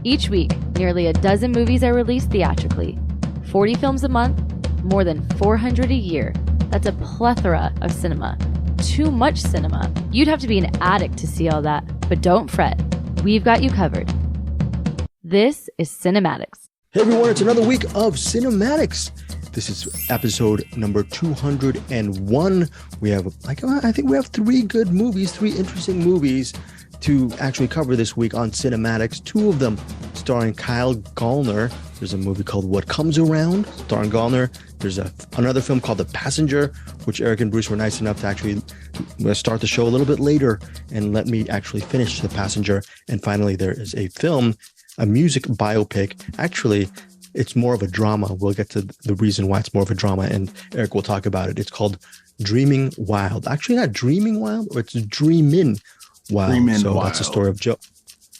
Each week, nearly a dozen movies are released theatrically. 40 films a month, more than 400 a year. That's a plethora of cinema. Too much cinema. You'd have to be an addict to see all that, but don't fret. We've got you covered. This is CinemAddicts. Hey everyone, it's another week of CinemAddicts. This is episode number 201. We have, I think we have three interesting movies to actually cover this week on CinemAddicts. Two of them starring Kyle Gallner. There's a movie called What Comes Around, starring Gallner. There's another film called The Passenger, which Eric and Bruce were nice enough to actually start the show a little bit later and let me actually finish The Passenger. And finally, there is a film, a music biopic. Actually, it's more of a drama. We'll get to the reason why it's more of a drama, and Eric will talk about it. It's called Dreamin Wild. Actually, not Dreaming Wild, it's Dreamin Wild. That's the story of Joe.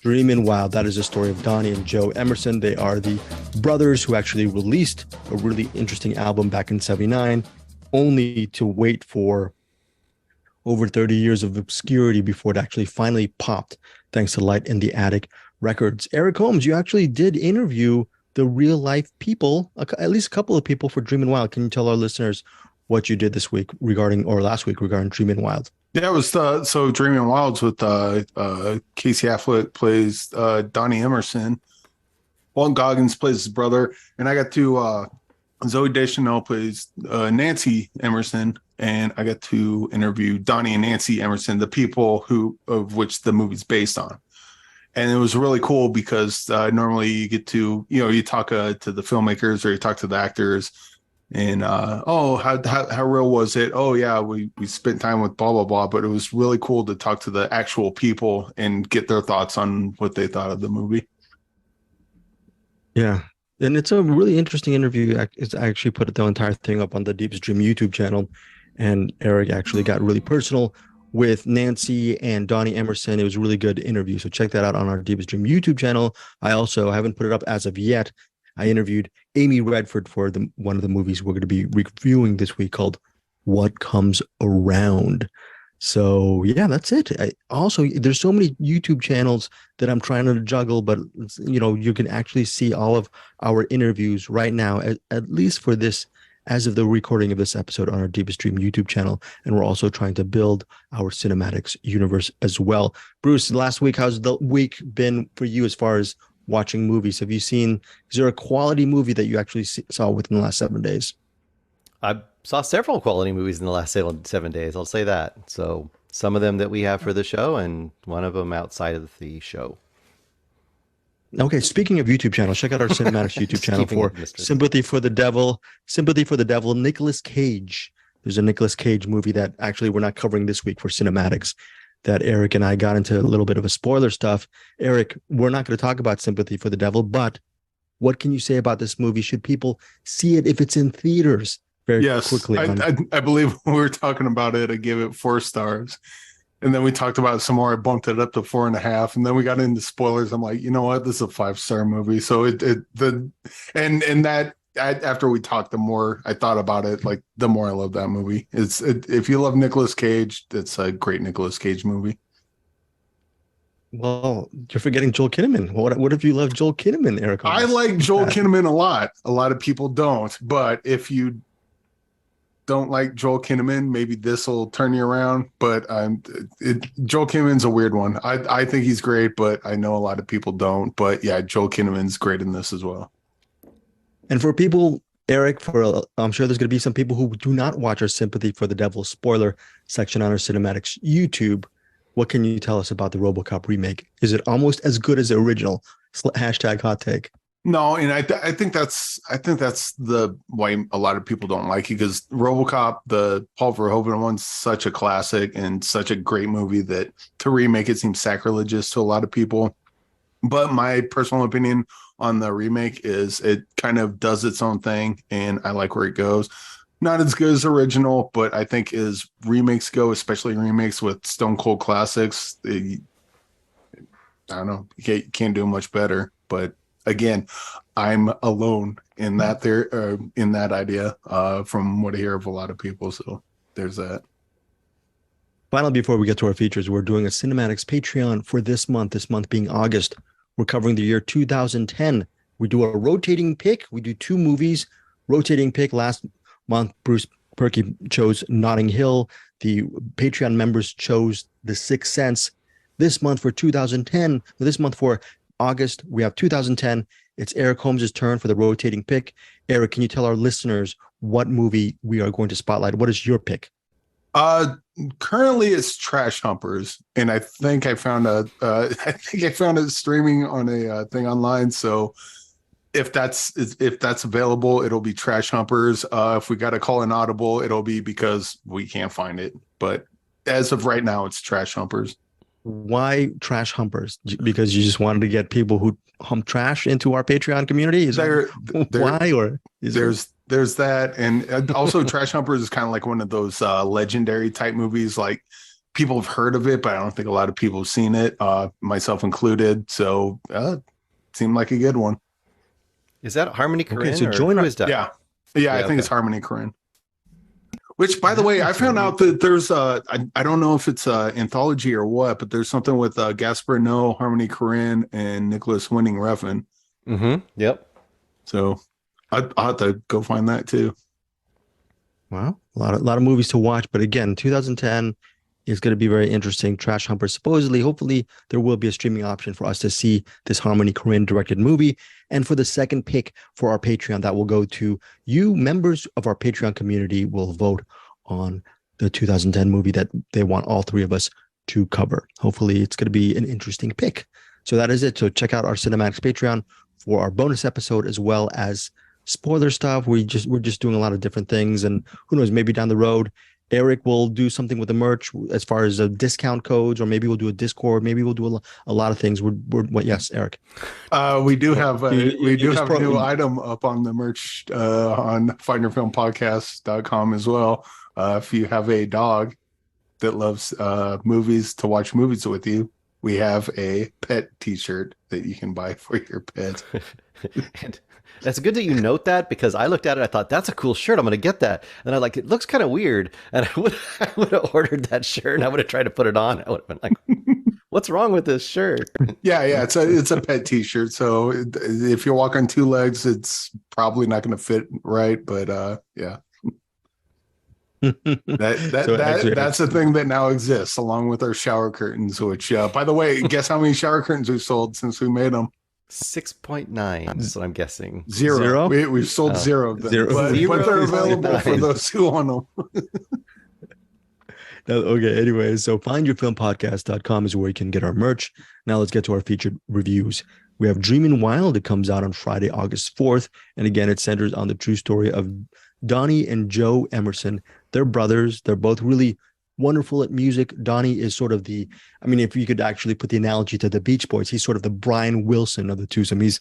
Dreamin Wild. That is the story of Donnie and Joe Emerson. They are the brothers who actually released a really interesting album back in '79, only to wait for over 30 years of obscurity before it actually finally popped, thanks to Light in the Attic Records. Eric Holmes, you actually did interview the real life people, at least a couple of people, for Dreamin Wild. Can you tell our listeners what you did last week regarding Dreamin Wild? Yeah, it was so Dreamin Wild's with Casey Affleck plays Donnie Emerson. Walton Goggins plays his brother, and I got to Zooey Deschanel plays Nancy Emerson, and I got to interview Donnie and Nancy Emerson, the people of which the movie's based on. And it was really cool because normally you get to, you talk to the filmmakers or you talk to the actors and, how real was it? Oh, yeah, we spent time with blah, blah, blah. But it was really cool to talk to the actual people and get their thoughts on what they thought of the movie. Yeah. And it's a really interesting interview. I actually put the entire thing up on the Deepest Dream YouTube channel. And Eric actually got really personal with Nancy and Donnie Emerson. It was a really good interview. So check that out on our Deepest Dream YouTube channel. I haven't put it up as of yet. I interviewed Amy Redford for one of the movies we're going to be reviewing this week called What Comes Around. So yeah, that's it. There's so many YouTube channels that I'm trying to juggle, but you can actually see all of our interviews right now, at least for this, as of the recording of this episode, on our Deepest Dream YouTube channel. And we're also trying to build our CinemAddicts universe as well. Bruce, last week, how's the week been for you as far as watching movies? Is there a quality movie that you actually saw within the last 7 days? I saw several quality movies in the last 7 days, I'll say that. So some of them that we have for the show, and one of them outside of the show. Okay, speaking of YouTube channels, check out our CinemAddicts YouTube channel for Sympathy for the Devil. Sympathy for the Devil, Nicolas Cage. There's a Nicolas Cage movie that actually we're not covering this week for CinemAddicts, that Eric and I got into a little bit of a spoiler stuff. Eric, we're not going to talk about Sympathy for the Devil, but what can you say about this movie? Should people see it if it's in theaters? Quickly. I believe when we were talking about it, I gave it 4 stars. And then we talked about it some more. I bumped it up to 4.5, and then we got into spoilers. I'm like, you know what? This is a 5-star movie. So after we talked, the more I thought about it, like the more I love that movie. If you love Nicolas Cage, it's a great Nicolas Cage movie. Well, you're forgetting Joel Kinnaman. What if you love Joel Kinnaman, Eric? I like Joel Kinnaman a lot. A lot of people don't, but if you don't like Joel Kinnaman, maybe this will turn you around. But Joel Kinnaman's a weird one. I think he's great, but I know a lot of people don't. But yeah, Joel Kinnaman's great in this as well. And for people, Eric, I'm sure there's going to be some people who do not watch our Sympathy for the Devil spoiler section on our CinemAddicts YouTube. What can you tell us about the RoboCop remake? Is it almost as good as the original? Hashtag hot take. No, and I think that's the why a lot of people don't like it, because RoboCop, the Paul Verhoeven one's such a classic and such a great movie that to remake it seems sacrilegious to a lot of people. But my personal opinion on the remake is it kind of does its own thing, and I like where it goes. Not as good as original, but I think as remakes go, especially remakes with Stone Cold classics, I don't know, you can't do much better. But again, I'm alone in that idea from what I hear of a lot of people. So there's that. Finally, before we get to our features, we're doing a CinemAddicts Patreon for this month being August. We're covering the year 2010. We do a rotating pick. We do 2 movies. Rotating pick. Last month, Bruce Perky chose Notting Hill. The Patreon members chose The Sixth Sense. This month for 2010, this month for August, we have 2010. It's Eric Holmes' turn for the rotating pick. Eric, can you tell our listeners what movie we are going to spotlight? What is your pick? Currently it's Trash Humpers, and I think I found it streaming on a thing online. So if that's available, it'll be Trash Humpers. If we got to call an audible, it'll be because we can't find it. But as of right now, it's Trash Humpers. Why Trash Humpers? Because you just wanted to get people who hump trash into our Patreon community? Why? Or there's that, and also Trash Humpers is kind of like one of those legendary type movies. Like, people have heard of it, but I don't think a lot of people have seen it, myself included. So seemed like a good one. Is that Harmony Korine? Okay, so join us. Yeah, I think it's Harmony Korine. Which, by the way, I found out that there's I don't know if it's anthology or what, but there's something with Gaspar Noé, Harmony Korine, and Nicholas Winding Refn. Mm-hmm. Yep. So I'll have to go find that too. Wow, a lot of movies to watch, but again, 2010 is going to be very interesting. Trash Humpers, supposedly, hopefully, there will be a streaming option for us to see this Harmony Korine directed movie. And for the second pick for our Patreon, that will go to you. Members of our Patreon community will vote on the 2010 movie that they want all 3 of us to cover. Hopefully, it's going to be an interesting pick. So that is it. So check out our CinemAddicts Patreon for our bonus episode, as well as spoiler stuff. We're just doing a lot of different things, and who knows, maybe down the road Eric will do something with the merch as far as discount codes, or maybe we'll do a Discord. Maybe we'll do a lot of things. Yes, Eric. We do have a new item up on the merch on findyourfilmpodcast.com as well. If you have a dog that loves movies, to watch movies with you, we have a pet T-shirt that you can buy for your pet. And that's good that you note that, because I looked at it, I thought, that's a cool shirt, I'm going to get that. And I it looks kind of weird. And I would have ordered that shirt, and I would have tried to put it on. I would have been like, what's wrong with this shirt? Yeah, it's a pet T-shirt. So if you walk on 2 legs, it's probably not going to fit right. But yeah. That's a thing that now exists, along with our shower curtains, which by the way, guess how many shower curtains we've sold since we made them? 6.9 is what I'm guessing. Zero. We've sold 0 of them. But they're available for those who want them. Okay, anyway, so findyourfilmpodcast.com is where you can get our merch. Now let's get to our featured reviews. We have Dreamin Wild. It comes out on Friday, August 4th. And again, it centers on the true story of Donnie and Joe Emerson. They're brothers. They're both really wonderful at music. Donnie is sort of if you could actually put the analogy to the Beach Boys, he's sort of the Brian Wilson of the two. So he's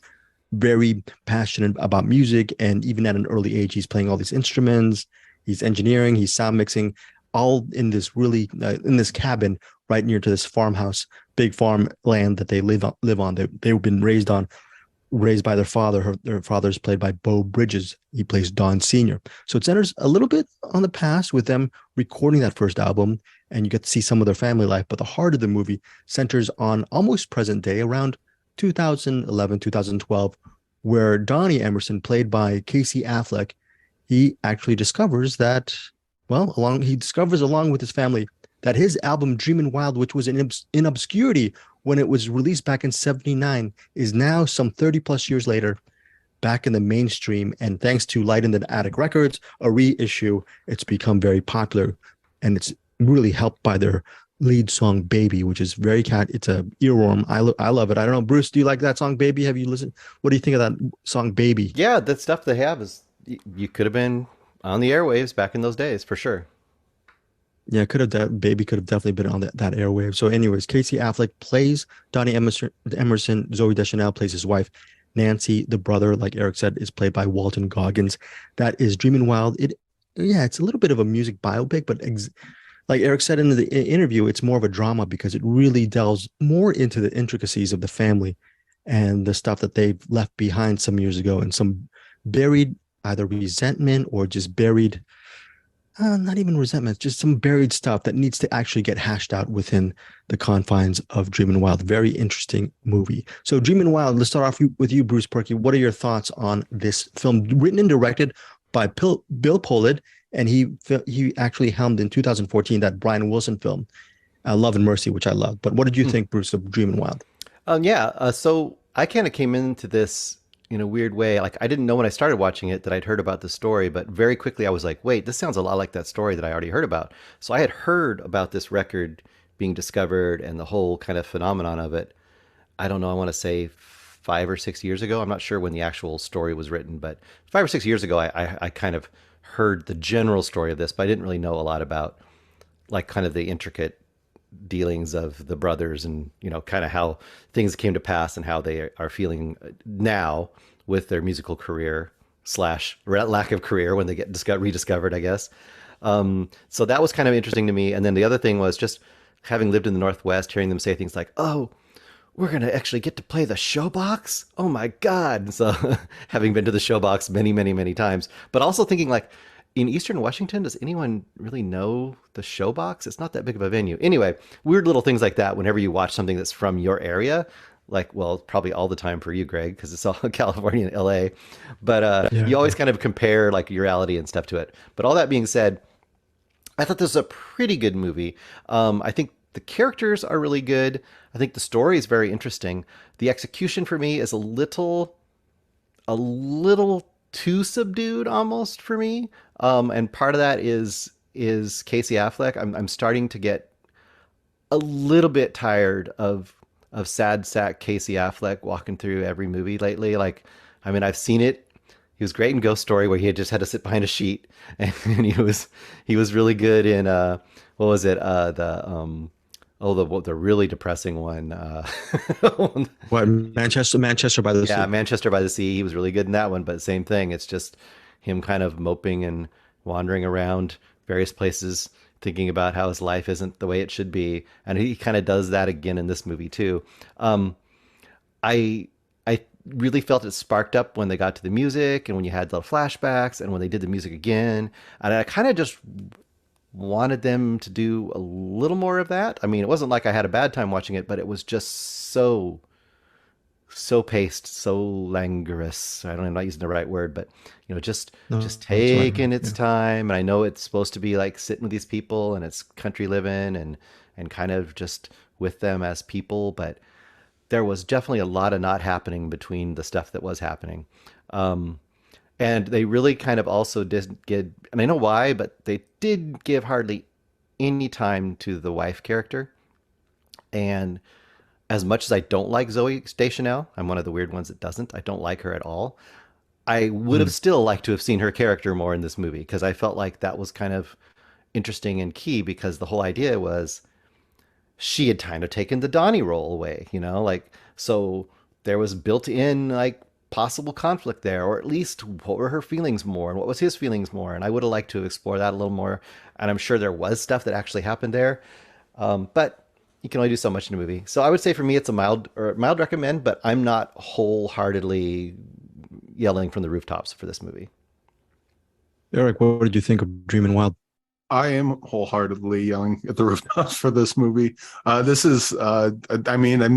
very passionate about music. And even at an early age, he's playing all these instruments. He's engineering, he's sound mixing, all in this really, in this cabin right near to this farmhouse, big farm land that they live on. They've been raised by their father. Their father is played by Beau Bridges. He plays Don Sr. So it centers a little bit on the past with them recording that first album, and you get to see some of their family life. But the heart of the movie centers on almost present day, around 2011, 2012, where Donnie Emerson, played by Casey Affleck, he actually discovers that, along with his family, that his album Dreamin Wild, which was in obscurity when it was released back in 79, is now some 30 plus years later back in the mainstream. And thanks to Light in the Attic Records, a reissue, it's become very popular. And it's really helped by their lead song Baby, which is it's a earworm. I love it. I don't know, Bruce, do you like that song Baby? Have you listened? What do you think of that song Baby? Yeah, that stuff they have is, you could have been on the airwaves back in those days for sure. Yeah, Baby could have definitely been on that airwave. So anyways, Casey Affleck plays Donnie Emerson. Zoe Deschanel plays his wife. Nancy, the brother, like Eric said, is played by Walton Goggins. That is Dreamin Wild. It's a little bit of a music biopic, but like Eric said in the interview, it's more of a drama because it really delves more into the intricacies of the family and the stuff that they've left behind some years ago, and some buried either resentment or just buried, not even resentment, just some buried stuff that needs to actually get hashed out within the confines of Dreamin' Wild. Very interesting movie. So Dreamin' Wild, let's start off with you, Bruce Perky. What are your thoughts on this film, written and directed by Bill Pollard, and he actually helmed in 2014 that Brian Wilson film, Love and Mercy, which I love. But what did you think, Bruce, of Dreamin' Wild? So I kind of came into this in a weird way. Like, I didn't know when I started watching it that I'd heard about the story, but very quickly I was like, wait, this sounds a lot like that story that I already heard about. So I had heard about this record being discovered and the whole kind of phenomenon of it. I don't know, I want to say 5 or 6 years ago. I'm not sure when the actual story was written, but 5 or 6 years ago, I kind of heard the general story of this, but I didn't really know a lot about like kind of the intricate dealings of the brothers and, you know, kind of how things came to pass and how they are feeling now with their musical career slash lack of career when they get rediscovered, I guess. So that was kind of interesting to me. And then the other thing was just having lived in the Northwest, hearing them say things like, oh, we're going to actually get to play the Showbox. Oh my God. So having been to the Showbox many, many, many times, but also thinking like, in Eastern Washington, does anyone really know the Showbox? It's not that big of a venue. Anyway, weird little things like that whenever you watch something that's from your area. Like, well, probably all the time for you, Greg, because it's all California and LA. But you always kind of compare like your reality and stuff to it. But all that being said, I thought this was a pretty good movie. I think the characters are really good. I think the story is very interesting. The execution for me is a little too subdued almost for me. And part of that is Casey Affleck. I'm starting to get a little bit tired of sad sack Casey Affleck walking through every movie lately. Like, I mean, I've seen it. He was great in Ghost Story where he had just had to sit behind a sheet, and he was really good in what was it? The really depressing one. What, Manchester by the Sea? Yeah, Manchester by the Sea. He was really good in that one, but same thing. It's just him kind of moping and wandering around various places, thinking about how his life isn't the way it should be. And he kind of does that again in this movie too. I really felt it sparked up when they got to the music and when you had the flashbacks and when they did the music again. And I kind of just wanted them to do a little more of that. I mean, it wasn't like I had a bad time watching it, but it was just so paced, so languorous. I don't know, I'm not using the right word, but you know, just taking its time. And I know it's supposed to be like sitting with these people and it's country living and kind of just with them as people, but there was definitely a lot of not happening between the stuff that was happening. And they really kind of also did get, and I know why, but they did give hardly any time to the wife character. And as much as I don't like Zoe Deschanel, I'm one of the weird ones that doesn't. I don't like her at all. I would have still liked to have seen her character more in this movie because I felt like that was kind of interesting and key because the whole idea was she had kind of taken the Donnie role away, you know, like, so there was built in like possible conflict there, or at least what were her feelings more and what was his feelings more. And I would have liked to explore that a little more. And I'm sure there was stuff that actually happened there. But you can only do so much in a movie. So I would say for me, it's a mild recommend, but I'm not wholeheartedly yelling from the rooftops for this movie. Eric, what did you think of Dreamin' Wild? I am wholeheartedly yelling at the rooftops for this movie. This is, I mean, I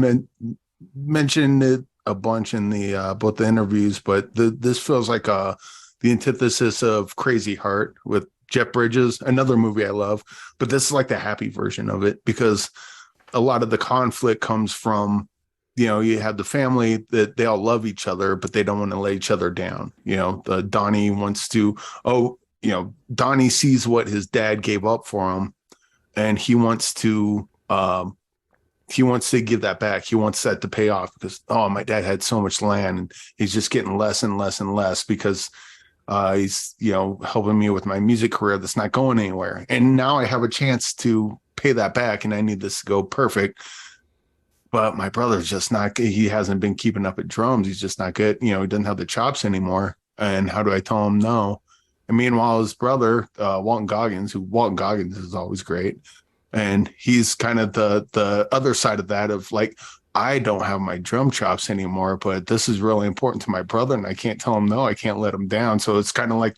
mentioned it a bunch in the both the interviews, but this feels like the antithesis of Crazy Heart with Jeff Bridges, another movie I love, but this is like the happy version of it because a lot of the conflict comes from, you know, you have the family that they all love each other, but they don't want to let each other down. You know, Donnie wants to, Donnie sees what his dad gave up for him, and he wants to give that back. He wants that to pay off because, my dad had so much land and he's just getting less and less and less because he's, helping me with my music career that's not going anywhere. And now I have a chance to pay that back and I need this to go perfect. But my brother's just not, he hasn't been keeping up at drums. He's just not good. He doesn't have the chops anymore. And how do I tell him no? And meanwhile, his brother, Walton Goggins is always great. And he's kind of the other side of that of like, I don't have my drum chops anymore, but this is really important to my brother and I can't tell him no, I can't let him down. So it's kind of like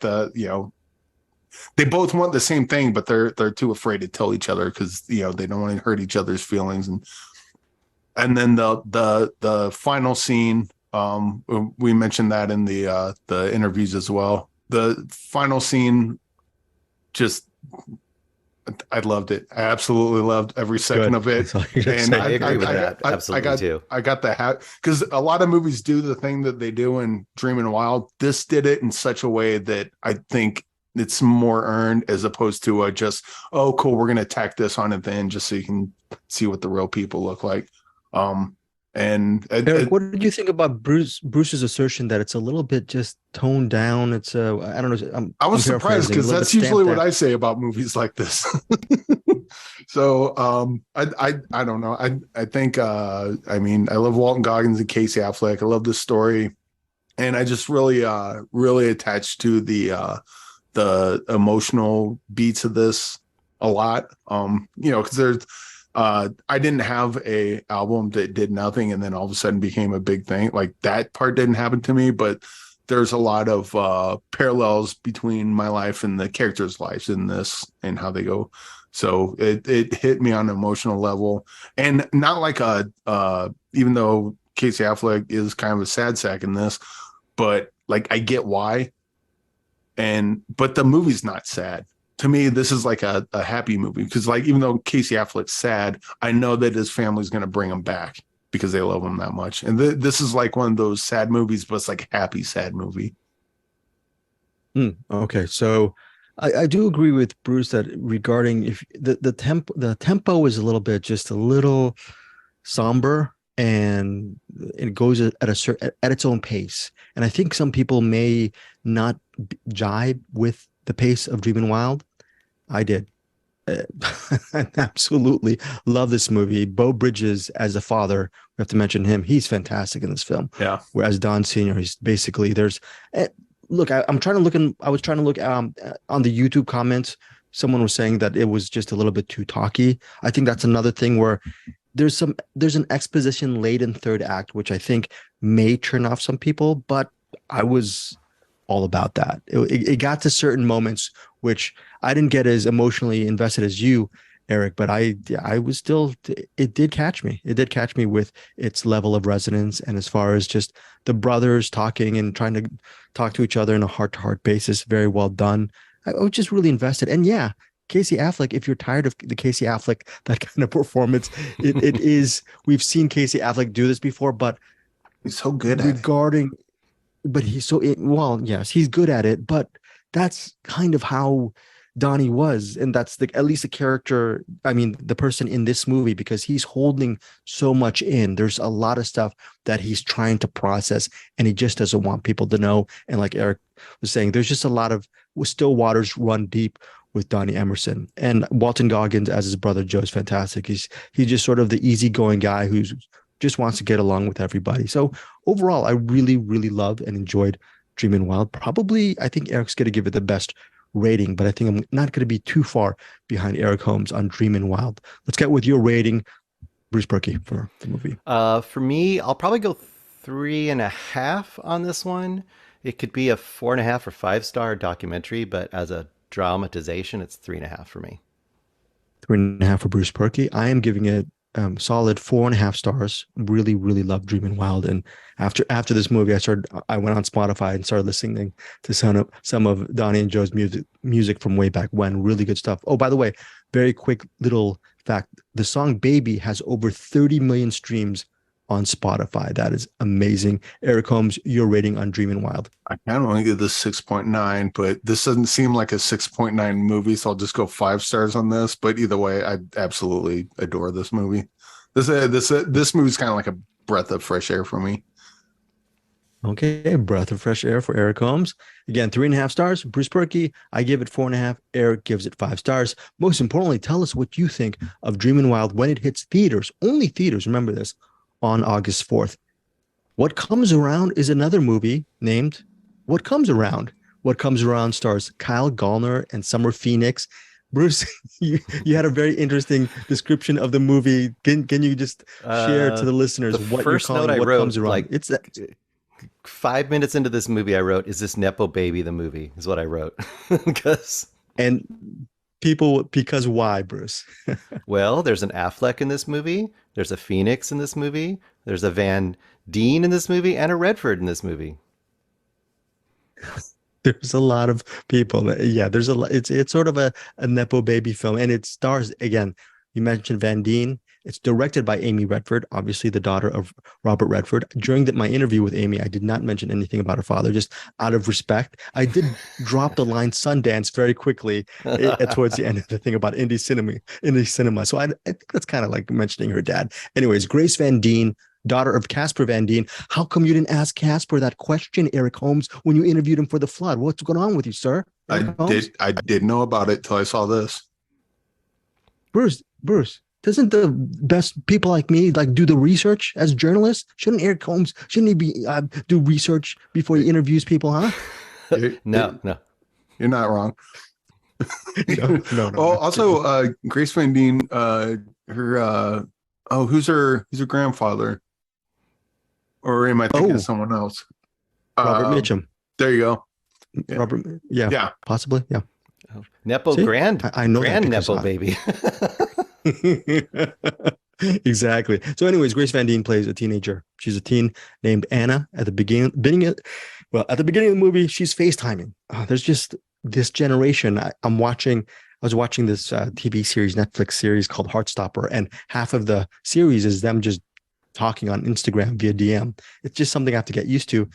they both want the same thing, but they're too afraid to tell each other because they don't want to hurt each other's feelings. And then the final scene, we mentioned that in the interviews as well. The final scene, just I loved it. I absolutely loved every second of it. And I agree with that. Absolutely too. I got the hat because a lot of movies do the thing that they do in Dreamin' Wild. This did it in such a way that I think it's more earned as opposed to just, oh, cool, we're going to tack this on at the end just so you can see what the real people look like. And Eric, what did you think about Bruce's assertion that it's a little bit just toned down? It's I don't know. I was surprised because that's usually what I say about movies like this. So I don't know. I think I mean, I love Walton Goggins and Casey Affleck. I love this story, and I just really attached to the emotional beats of this a lot. Because there's. I didn't have a album that did nothing and then all of a sudden became a big thing. Like that part didn't happen to me, but there's a lot of parallels between my life and the characters' lives in this and how they go. So it hit me on an emotional level, and not like even though Casey Affleck is kind of a sad sack in this, but like I get why. But the movie's not sad. To me, this is like a happy movie because, like, even though Casey Affleck's sad, I know that his family's going to bring him back because they love him that much. And this is like one of those sad movies, but it's like a happy, sad movie. Okay, so I do agree with Bruce that regarding if the tempo is a little bit just a little somber and it goes at its own pace. And I think some people may not jibe with the pace of Dreamin' Wild. I did. I absolutely love this movie. Beau Bridges as the father, we have to mention him. He's fantastic in this film. Yeah. Whereas Don Sr., he's basically look. I'm trying to look I was trying to look on the YouTube comments. Someone was saying that it was just a little bit too talky. I think that's another thing where there's an exposition late in third act, which I think may turn off some people, but I was all about that. It got to certain moments which I didn't get as emotionally invested as you, Eric, but I was still, it did catch me. It did catch me with its level of resonance, and as far as just the brothers talking and trying to talk to each other on a heart-to-heart basis, very well done. I was just really invested. And yeah, Casey Affleck, if you're tired of the Casey Affleck, that kind of performance, it is, we've seen Casey Affleck do this before, but he's so good at it. But he's well, yes, he's good at it, but that's kind of how Donnie was. And that's at least the character, I mean, the person in this movie, because he's holding so much in. There's a lot of stuff that he's trying to process and he just doesn't want people to know. And like Eric was saying, there's just a lot of still waters run deep with Donnie Emerson. And Walton Goggins as his brother Joe is fantastic. He's just sort of the easygoing guy who's just wants to get along with everybody. So overall, I really, really loved and enjoyed Dreamin' Wild. Probably, I think Eric's going to give it the best rating, but I think I'm not going to be too far behind Eric Holmes on Dreamin' Wild. Let's get with your rating, Bruce Berkey, for the movie. For me, I'll probably go 3.5 on this one. It could be a 4.5 or 5-star documentary, but as a dramatization, it's 3.5 for me. 3.5 for Bruce Berkey. I am giving it solid 4.5 stars. Really, really love Dreamin' Wild. And after this movie, I went on Spotify and started listening to some of Donnie and Joe's music from way back when. Really good stuff. Oh, by the way, very quick little fact: the song "Baby" has over 30 million streams on Spotify. That is amazing. Eric Holmes, your rating on Dreamin' Wild? I kind of want to give this 6.9, but this doesn't seem like a 6.9 movie, so I'll just go 5 stars on this. But either way, I absolutely adore this movie. This movie's kind of like a breath of fresh air for me. Okay, breath of fresh air for Eric Holmes. Again, 3.5 stars. Bruce Berkey, I give it 4.5. Eric gives it 5 stars. Most importantly, tell us what you think of Dreamin' Wild when it hits theaters. Only theaters, remember this, on August 4th. What Comes Around is another movie named What Comes Around. What Comes Around stars Kyle Gallner and Summer Phoenix. Bruce, you had a very interesting description of the movie. Can you just share to the listeners what you're calling What Comes Around? Like, it's 5 minutes into this movie, I wrote, "Is this Nepo Baby the movie?" is what I wrote. Because And people, because why, Bruce? Well, there's an Affleck in this movie. There's a Phoenix in this movie. There's a Van Dien in this movie and a Redford in this movie. There's a lot of people. Yeah, there's a. It's sort of a nepo baby film, and it stars again. You mentioned Van Dien. It's directed by Amy Redford, obviously the daughter of Robert Redford. During my interview with Amy, I did not mention anything about her father, just out of respect. I did drop the line Sundance very quickly towards the end of the thing about indie cinema. So I think that's kind of like mentioning her dad. Anyways, Grace Van Dien, daughter of Casper Van Dien. How come you didn't ask Casper that question, Eric Holmes, when you interviewed him for The Flood? What's going on with you, sir? I did know about it till I saw this. Bruce, doesn't the best people like me like do the research as journalists? Shouldn't Eric Holmes, shouldn't he be do research before he interviews people, huh? No. You're not wrong. No. Oh, also, Grace Van Dien, who's her grandfather? Or am I thinking of someone else? Robert Mitchum. There you go. Yeah. Robert, yeah, possibly, yeah. Nepo. See? Grand, I know grand Nepo baby. Exactly. So anyways, Grace Van Dien plays a teenager. She's a teen named Anna. At the beginning of the movie, she's FaceTiming. There's just this generation. I was watching this TV series, Netflix series called Heartstopper, and half of the series is them just talking on Instagram via DM. It's just something I have to get used to.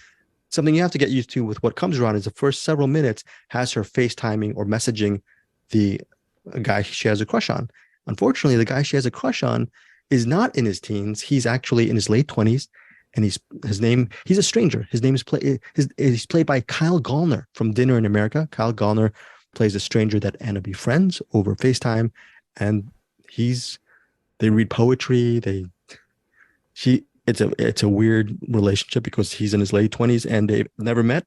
Something you have to get used to with what comes around is the first several minutes has her FaceTiming or messaging the guy she has a crush on. Unfortunately, the guy she has a crush on is not in his teens. He's actually in his late 20s, and he's a stranger. His name is he's played by Kyle Gallner from Dinner in America. Kyle Gallner plays a stranger that Anna befriends over FaceTime, and they read poetry. It's a weird relationship because he's in his late 20s and they've never met.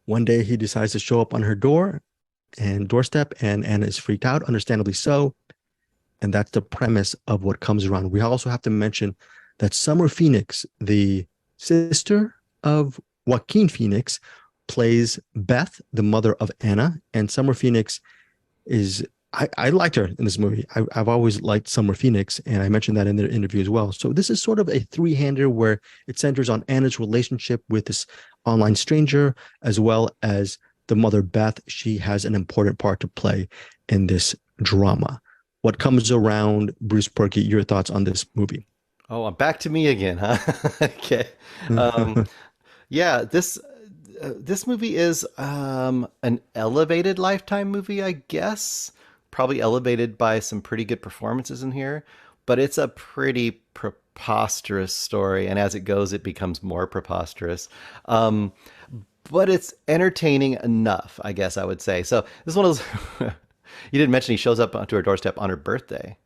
One day he decides to show up on her doorstep, and Anna is freaked out, understandably so. And that's the premise of what comes around. We also have to mention that Summer Phoenix, the sister of Joaquin Phoenix, plays Beth, the mother of Anna. And Summer Phoenix I liked her in this movie. I've always liked Summer Phoenix, and I mentioned that in the interview as well. So this is sort of a three-hander where it centers on Anna's relationship with this online stranger, as well as the mother, Beth. She has an important part to play in this drama. What comes around, Bruce Perky, your thoughts on this movie? Oh, I'm back to me again, huh? Okay. Yeah, this movie is an elevated Lifetime movie, I guess. Probably elevated by some pretty good performances in here, but it's a pretty preposterous story, and as it goes, it becomes more preposterous. But it's entertaining enough, I guess I would say. So this is one of those. You didn't mention he shows up onto her doorstep on her birthday,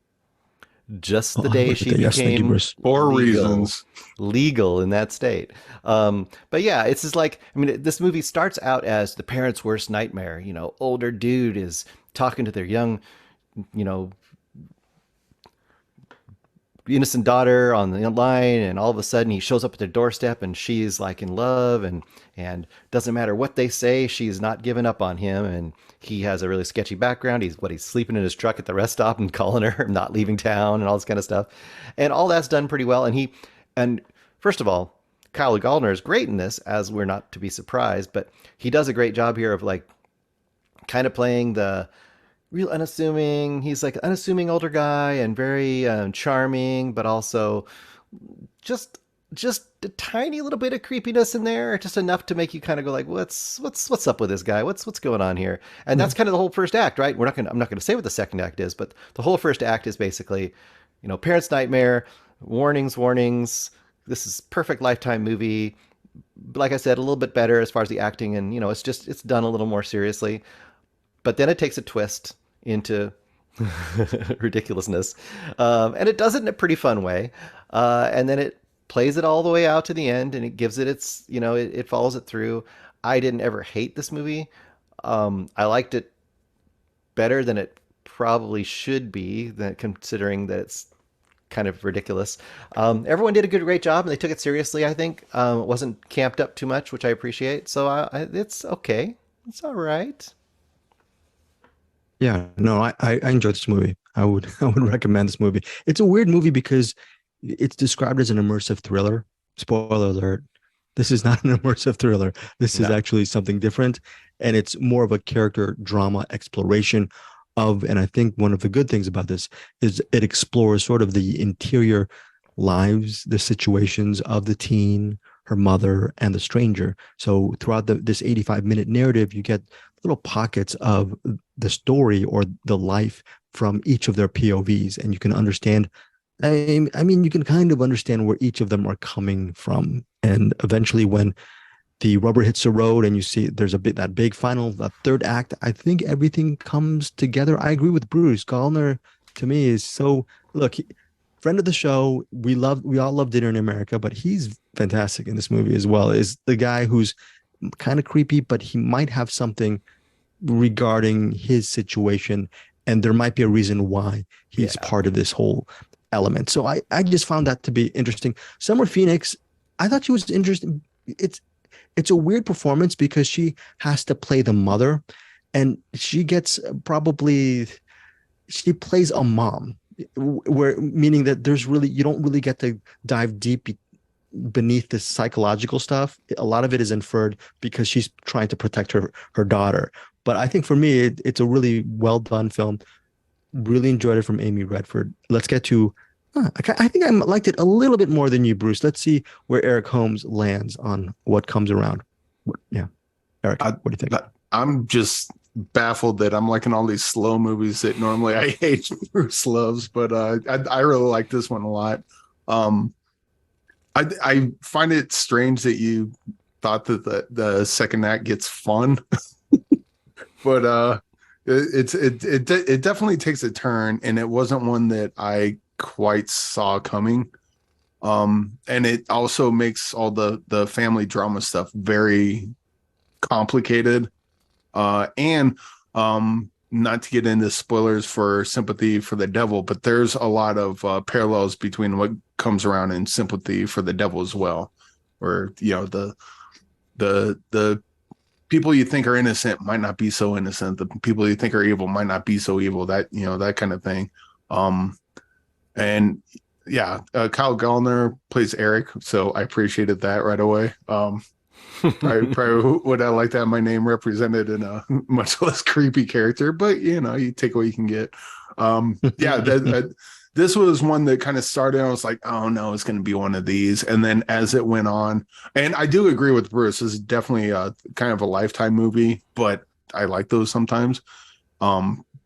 just the day she became for reasons legal in that state. But yeah, it's just like, I mean, this movie starts out as the parents' worst nightmare. You know, older dude is talking to their young, innocent daughter on the line, and all of a sudden he shows up at their doorstep and she's like in love, and doesn't matter what they say, she's not giving up on him, and he has a really sketchy background. He's sleeping in his truck at the rest stop and calling her, not leaving town, and all this kind of stuff. And all that's done pretty well. And first of all, Kyle Gallner is great in this, as we're not to be surprised, but he does a great job here of like kind of playing the real unassuming. He's like an unassuming older guy and very charming, but also just a tiny little bit of creepiness in there, just enough to make you kind of go like, what's up with this guy? What's going on here? And that's kind of the whole first act, right? I'm not gonna say what the second act is, but the whole first act is basically, parents' nightmare, warnings. This is perfect Lifetime movie. Like I said, a little bit better as far as the acting, and it's done a little more seriously. But then it takes a twist into ridiculousness, and it does it in a pretty fun way. And then it plays it all the way out to the end, and it gives it its, it follows it through. I didn't ever hate this movie. I liked it better than it probably should be, considering that it's kind of ridiculous. Everyone did a great job, and they took it seriously, I think. It wasn't camped up too much, which I appreciate. So it's okay. It's all right. Yeah, no, I enjoyed this movie. I would recommend this movie. It's a weird movie because it's described as an immersive thriller. Spoiler alert. This is not an immersive thriller. This is No. actually something different. And it's more of a character drama exploration of, and I think one of the good things about this is it explores sort of the interior lives, the situations of the teen, her mother, and the stranger. So throughout this 85-minute narrative, you get little pockets of the story or the life from each of their POVs, and you can understand. I mean, you can kind of understand where each of them are coming from, and eventually, when the rubber hits the road, and you see there's that big final, that third act, I think everything comes together. I agree with Bruce. Gallner to me is so look. Friend of the show, we all love Dinner in America, but he's fantastic in this movie as well. Is the guy who's kind of creepy, but he might have something regarding his situation, and there might be a reason why he's part of this whole element. So I just found that to be interesting. Summer Phoenix, I thought she was interesting. It's a weird performance because she has to play the mother, and she gets she plays a mom, where meaning that you don't really get to dive deep beneath the psychological stuff. A lot of it is inferred because she's trying to protect her daughter. But I think for me, it's a really well done film. Really enjoyed it from Amy Redford. Let's get to. I think I liked it a little bit more than you, Bruce. Let's see where Eric Holmes lands on What Comes Around. Yeah, Eric, what do you think? I'm just baffled that I'm liking all these slow movies that normally I hate Bruce loves, but I really like this one a lot. I find it strange that you thought that the second act gets fun, but it definitely takes a turn, and it wasn't one that I quite saw coming. And it also makes all the family drama stuff very complicated. And not to get into spoilers for Sympathy for the Devil, but there's a lot of parallels between What Comes Around and Sympathy for the Devil as well, where the people you think are innocent might not be so innocent. The people you think are evil might not be so evil. That kind of thing. And yeah, Kyle Gallner plays Eric, so I appreciated that right away. I probably would have liked to have my name represented in a much less creepy character, but you take what you can get. This was one that kind of started. I was like, oh no, it's going to be one of these. And then as it went on, and I do agree with Bruce, this is definitely kind of a Lifetime movie, but I like those sometimes.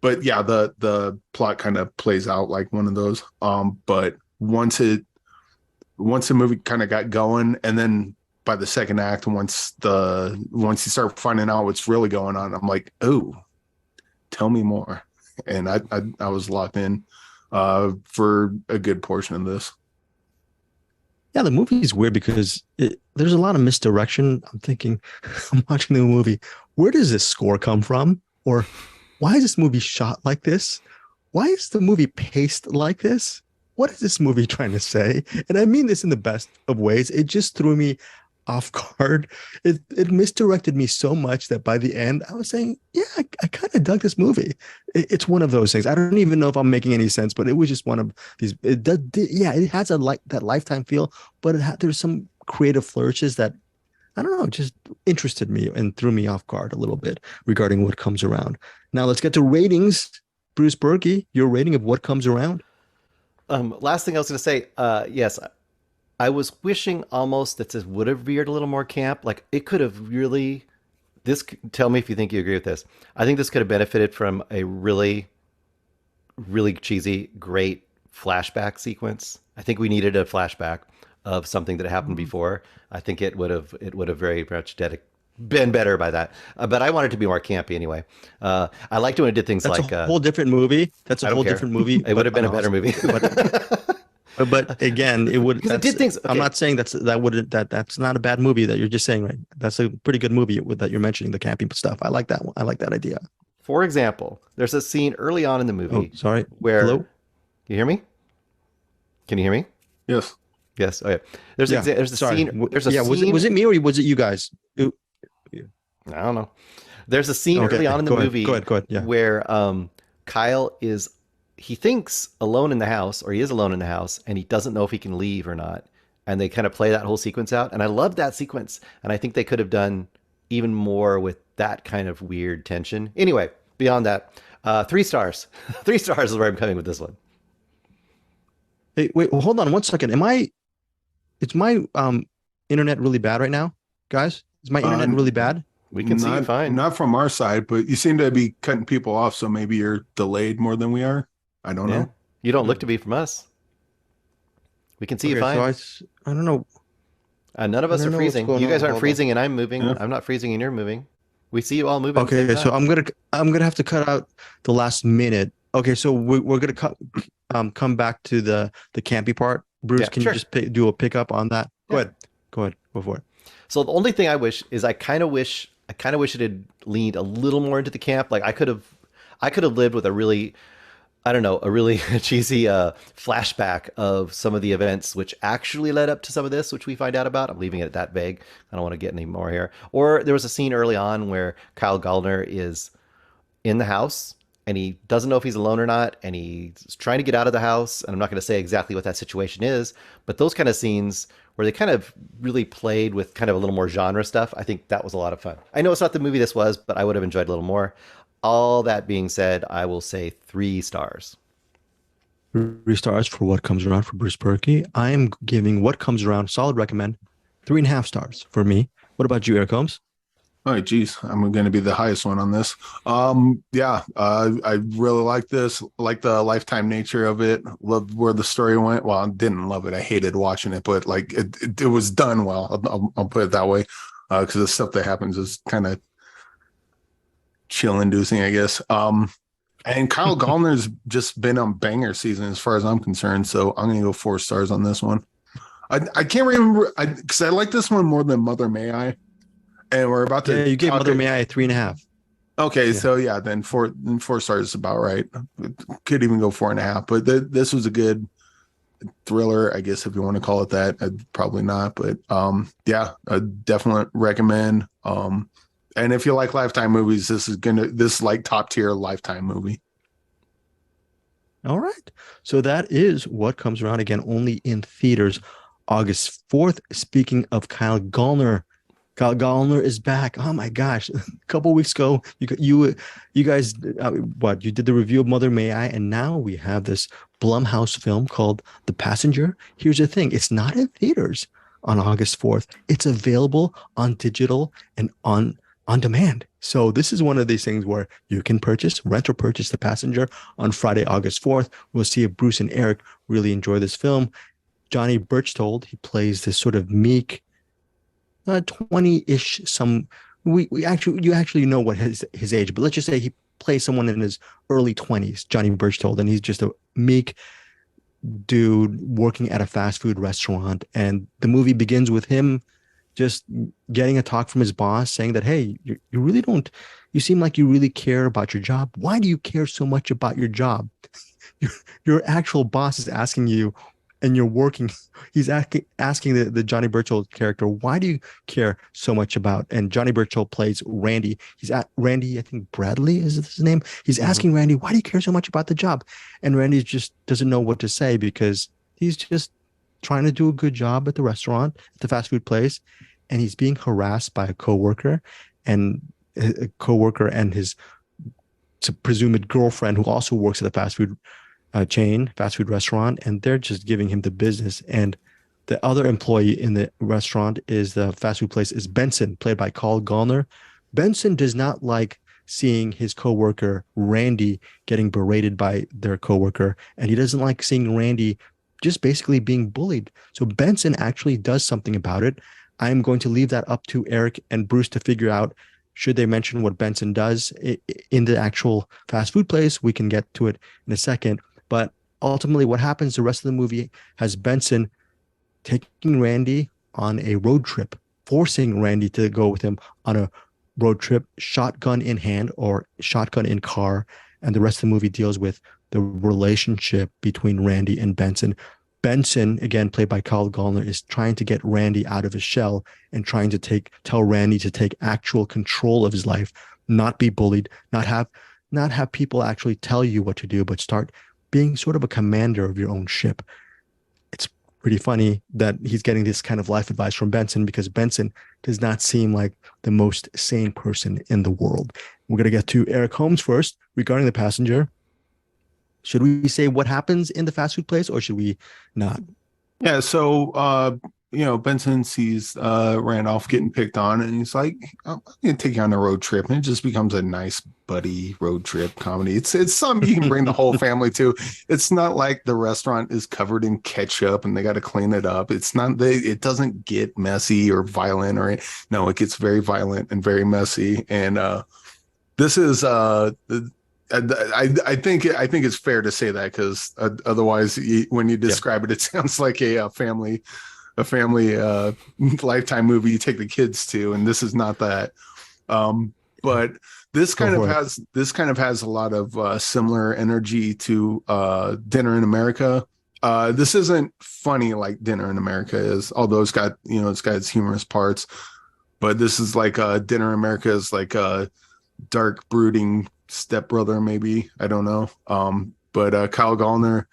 But yeah, the plot kind of plays out like one of those. But once the movie kind of got going, and then by the second act, once you start finding out what's really going on, I'm like, oh, tell me more. And I was locked in for a good portion of this. Yeah, the movie is weird because there's a lot of misdirection. I'm thinking, I'm watching the movie, where does this score come from? Or why is this movie shot like this? Why is the movie paced like this? What is this movie trying to say? And I mean this in the best of ways. It just threw me off guard. It misdirected me so much that by the end I was saying, yeah, I kind of dug this movie. It's one of those things. I don't even know if I'm making any sense, but it was just one of these. It has that Lifetime feel, but there's some creative flourishes that I don't know, just interested me and threw me off guard a little bit regarding What Comes Around. Now let's get to ratings. Bruce Berkey, your rating of What Comes Around. Last thing I was going to say, yes, I was wishing almost that this would have veered a little more camp. Like it could have really, tell me if you think you agree with this. I think this could have benefited from a really, really cheesy, great flashback sequence. I think we needed a flashback of something that happened before. I think it would have very much been better by that. But I wanted to be more campy anyway. I liked when it did things That's like a whole different movie. That's a whole different movie. It would have been a better movie. But again, it would. It did things. Okay. I'm not saying that's not a bad movie that you're just saying, right? That's a pretty good movie that you're mentioning, the camping stuff. I like that one. I like that idea. For example, there's a scene early on in the movie. Oh, sorry. Where Hello? You hear me? Can you hear me? Yes. Yes. Oh yeah. There's a scene. There's a scene. Was it me or was it you guys? I don't know. There's a scene Okay, early on in the movie go ahead, yeah. where Kyle he thinks alone in the house, or he is alone in the house, and he doesn't know if he can leave or not. And they kind of play that whole sequence out. And I love that sequence. And I think they could have done even more with that kind of weird tension. Anyway, beyond that, 3 stars. 3 stars is where I'm coming with this one. Hey, wait, well, hold on one second. Is my internet really bad right now, guys? Is my internet really bad? We can see you fine. Not from our side, but you seem to be cutting people off, so maybe you're delayed more than we are. I don't know. You don't look to be from us. We can see you fine. So I don't know. None of us are freezing. You guys aren't freezing, and I'm moving. Yeah. I'm not freezing, and you're moving. We see you all moving. Okay, so I'm gonna have to cut out the last minute. Okay, so we're gonna come back to the campy part. Bruce, can you just do a pickup on that? Yeah. Go ahead, go for it. So the only thing I wish is I kind of wish it had leaned a little more into the camp. Like I could have lived with a really cheesy flashback of some of the events which actually led up to some of this, which we find out about. I'm leaving it at that vague. I don't want to get any more here. Or there was a scene early on where Kyle Gallner is in the house and he doesn't know if he's alone or not, and he's trying to get out of the house. And I'm not going to say exactly what that situation is, but those kind of scenes where they kind of really played with kind of a little more genre stuff, I think that was a lot of fun. I know it's not the movie this was, but I would have enjoyed a little more. All that being said, I will say 3 stars. 3 stars for What Comes Around for Bruce Perky. I am giving What Comes Around solid recommend. 3.5 stars for me. What about you, Eric Holmes? All right, geez, I'm going to be the highest one on this. I really like this. Like the lifetime nature of it. Loved where the story went. Well, I didn't love it. I hated watching it, but like it was done well. I'll put it that way, because the stuff that happens is kind of chill inducing, I guess. And Kyle Gallner's just been on banger season as far as I'm concerned, so I'm gonna go 4 stars on this one. I can't remember because I like this one more than Mother May I, and we're about to you gave Mother May I 3.5. Okay, so then 4 stars is about right. Could even go 4.5, but this was a good thriller, I guess, if you want to call it that. Probably not, but I definitely recommend. And if you like Lifetime movies, this is like top tier Lifetime movie. All right. So that is What Comes Around, again, only in theaters August 4th. Speaking of Kyle Gallner is back. Oh my gosh. A couple weeks ago, you guys, you did the review of Mother May I, and now we have this Blumhouse film called The Passenger. Here's the thing. It's not in theaters on August 4th. It's available on digital and on demand. So this is one of these things where you can rent or purchase The Passenger on Friday, August 4th. We'll see if Bruce and Eric really enjoy this film. Johnny Birchtold, he plays this sort of meek, 20-ish, you actually know what his age, but let's just say he plays someone in his early 20s, Johnny Birchtold, and he's just a meek dude working at a fast food restaurant. And the movie begins with him just getting a talk from his boss saying that, hey, you seem like you really care about your job. Why do you care so much about your job? Your actual boss is asking you, and you're working. He's asking the Johnny Birchtold character, why do you care so much about? And Johnny Birchtold plays Randy. He's at Randy, I think Bradley is his name. He's asking Randy, why do you care so much about the job? And Randy just doesn't know what to say because he's just trying to do a good job at the restaurant, at the fast food place. And he's being harassed by a coworker and his presumed girlfriend, who also works at the fast food restaurant, and they're just giving him the business. And the other employee in the restaurant is the fast food place is Benson, played by Kyle Gallner. Benson does not like seeing his coworker Randy getting berated by their coworker, and he doesn't like seeing Randy just basically being bullied. So Benson actually does something about it. I'm going to leave that up to Eric and Bruce to figure out, should they mention what Benson does in the actual fast food place. We can get to it in a second. But ultimately what happens the rest of the movie has Benson taking Randy on a road trip, forcing Randy to go with him on a road trip, shotgun in hand or shotgun in car. And the rest of the movie deals with the relationship between Randy and Benson. Benson, again, played by Kyle Gallner, is trying to get Randy out of his shell and trying to tell Randy to take actual control of his life, not be bullied, not have people actually tell you what to do, but start being sort of a commander of your own ship. It's pretty funny that he's getting this kind of life advice from Benson, because Benson does not seem like the most sane person in the world. We're going to get to Eric Holmes first regarding The Passenger. Should we say what happens in the fast food place, or should we not? Yeah, so Benson sees Randolph getting picked on, and he's like, I'm gonna take you on a road trip, and it just becomes a nice buddy road trip comedy. It's something you can bring the whole family to. It's not like the restaurant is covered in ketchup and they got to clean it up. It's not, it doesn't get messy or violent, or no, it gets very violent and very messy. And this is I think it's fair to say that, because otherwise, when you describe it, it sounds like a family Lifetime movie you take the kids to, and this is not that. But this kind of has a lot of similar energy to Dinner in America. This isn't funny like Dinner in America is, although it's got its humorous parts. But this is like Dinner in America is like a dark, brooding stepbrother, maybe, I don't know. But Kyle Gallner,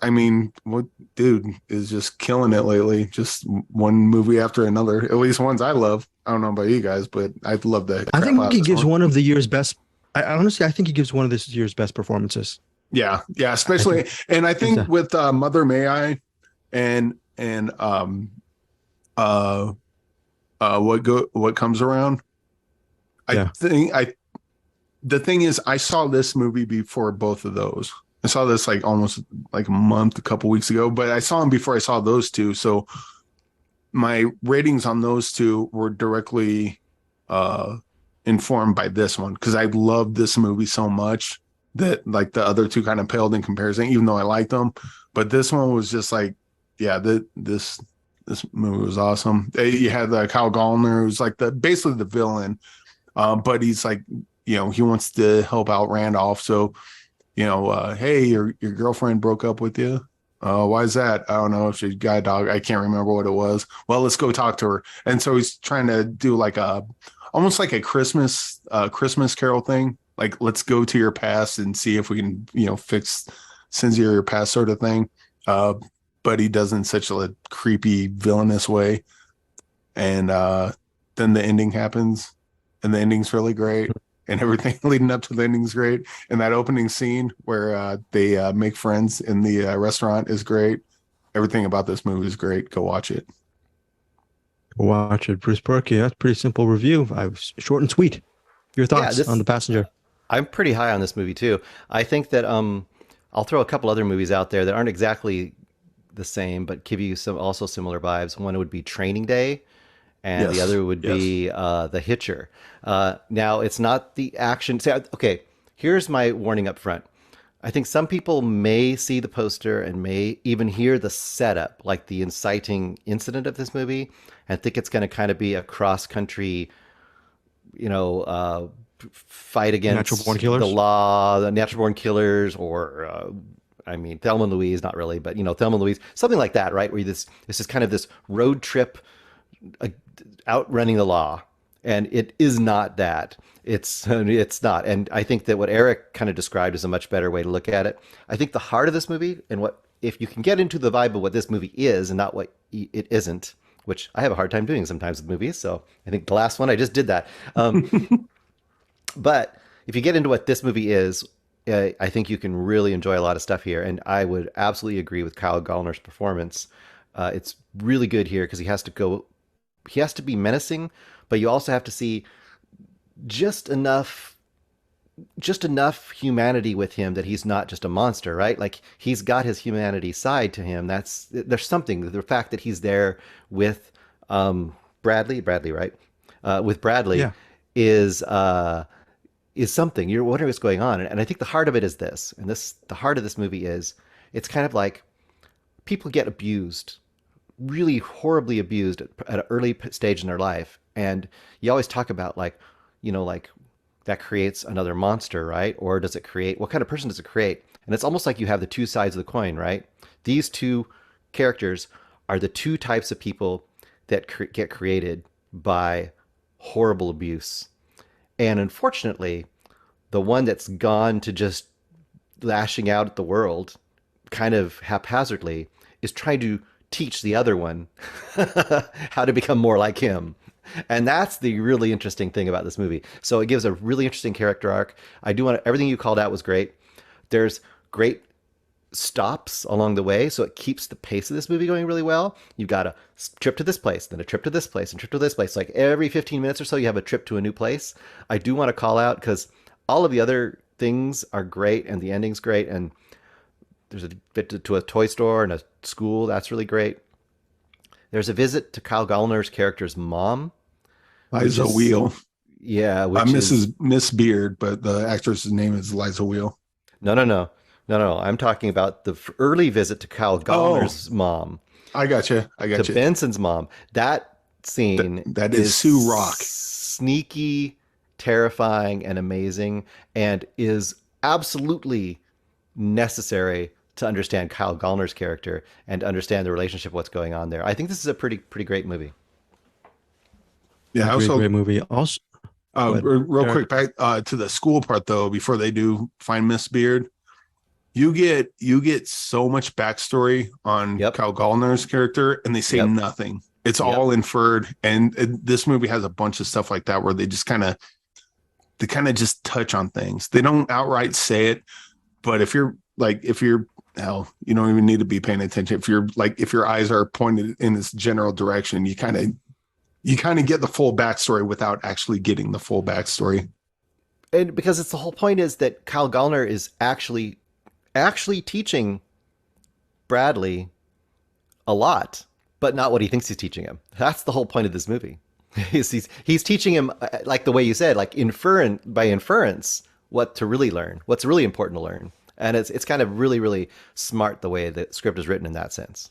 I mean, what dude is just killing it lately. Just one movie after another, at least ones I love. I don't know about you guys, but I love that. I think he gives one of the year's best. Honestly, I think he gives one of this year's best performances. Yeah, especially, and I think with Mother May I, and what comes around. The thing is, I saw this movie before both of those. I saw this like almost like a couple weeks ago, but I saw them before I saw those two. So my ratings on those two were directly informed by this one, because I loved this movie so much that like the other two kind of paled in comparison, even though I liked them. But this one was just like, yeah, this movie was awesome. You had Kyle Gallner, who's like basically the villain, but he's like, he wants to help out Randolph. So, hey, your girlfriend broke up with you. Why is that? I don't know if she got a dog. I can't remember what it was. Well, let's go talk to her. And so he's trying to do like almost like a Christmas Carol thing. Like, let's go to your past and see if we can, fix sins of your past, sort of thing. But he does in such a creepy, villainous way. And then the ending happens, and the ending's really great. And everything leading up to the ending is great. And that opening scene where they make friends in the restaurant is great. Everything about this movie is great. Go watch it. Watch it. Bruce Perky. That's a pretty simple review. I was short and sweet. Your thoughts on The Passenger? I'm pretty high on this movie too. I think that I'll throw a couple other movies out there that aren't exactly the same, but give you some also similar vibes. One would be Training Day, and the other would be The Hitcher. Now, it's not the action. Okay, here's my warning up front. I think some people may see the poster and may even hear the setup, like the inciting incident of this movie, and think it's going to kind of be a cross-country, fight against the law, the natural-born killers, or Thelma and Louise, not really, but Thelma and Louise, something like that, right? Where this is kind of this road trip outrunning the law, and it is not that. It's not. And I think that what Eric kind of described is a much better way to look at it. I think the heart of this movie, and if you can get into the vibe of what this movie is and not what it isn't, which I have a hard time doing sometimes with movies. So I think the last one I just did that. But if you get into what this movie is, I think you can really enjoy a lot of stuff here. And I would absolutely agree with Kyle Gallner's performance. It's really good here because he has to be menacing, but you also have to see just enough humanity with him that he's not just a monster, right? Like, he's got his humanity side to him. There's something, the fact that he's there with Bradley, right? With Bradley is something. You're wondering what's going on. And I think the heart of it is this, and the heart of this movie is, it's kind of like people get abused, really horribly abused at an early stage in their life. And you always talk about like that creates another monster, right? Or does it create, what kind of person does it create? And it's almost like you have the two sides of the coin, right? These two characters are the two types of people that get created by horrible abuse. And unfortunately, the one that's gone to just lashing out at the world kind of haphazardly is trying to teach the other one how to become more like him. And that's the really interesting thing about this movie. So it gives a really interesting character arc. I do want to, everything you called out was great. There's great stops along the way, so it keeps the pace of this movie going really well. You've got a trip to this place, then a trip to this place, and trip to this place. Like every 15 minutes or so, you have a trip to a new place. I do want to call out because all of the other things are great, and the ending's great, and there's a bit to a toy store and a school. That's really great. There's a visit to Kyle Gallner's character's mom. Liza Wheel. Yeah. I'm Miss Beard, but the actress's name is Liza Wheel. No. I'm talking about the early visit to Kyle Gallner's mom. I got you. To Benson's mom. That scene that is Sue Rock. Sneaky, terrifying, and amazing, and is absolutely necessary to understand Kyle Gallner's character and understand the relationship, what's going on there. I think this is a pretty great movie. Yeah, also great movie. Also, real quick, back to the school part though, before they do find Miss Beard, you get so much backstory on Kyle Gallner's character, and they say nothing. It's all inferred, and this movie has a bunch of stuff like that where they just kind of just touch on things. They don't outright say it, but if you're hell, you don't even need to be paying attention. If your eyes are pointed in this general direction, you kind of get the full backstory without actually getting the full backstory. And because it's the whole point is that Kyle Gallner is actually teaching Bradley a lot, but not what he thinks he's teaching him. That's the whole point of this movie. He's teaching him, like the way you said, like by inference, what to really learn, what's really important to learn. And it's kind of really, really smart the way the script is written in that sense.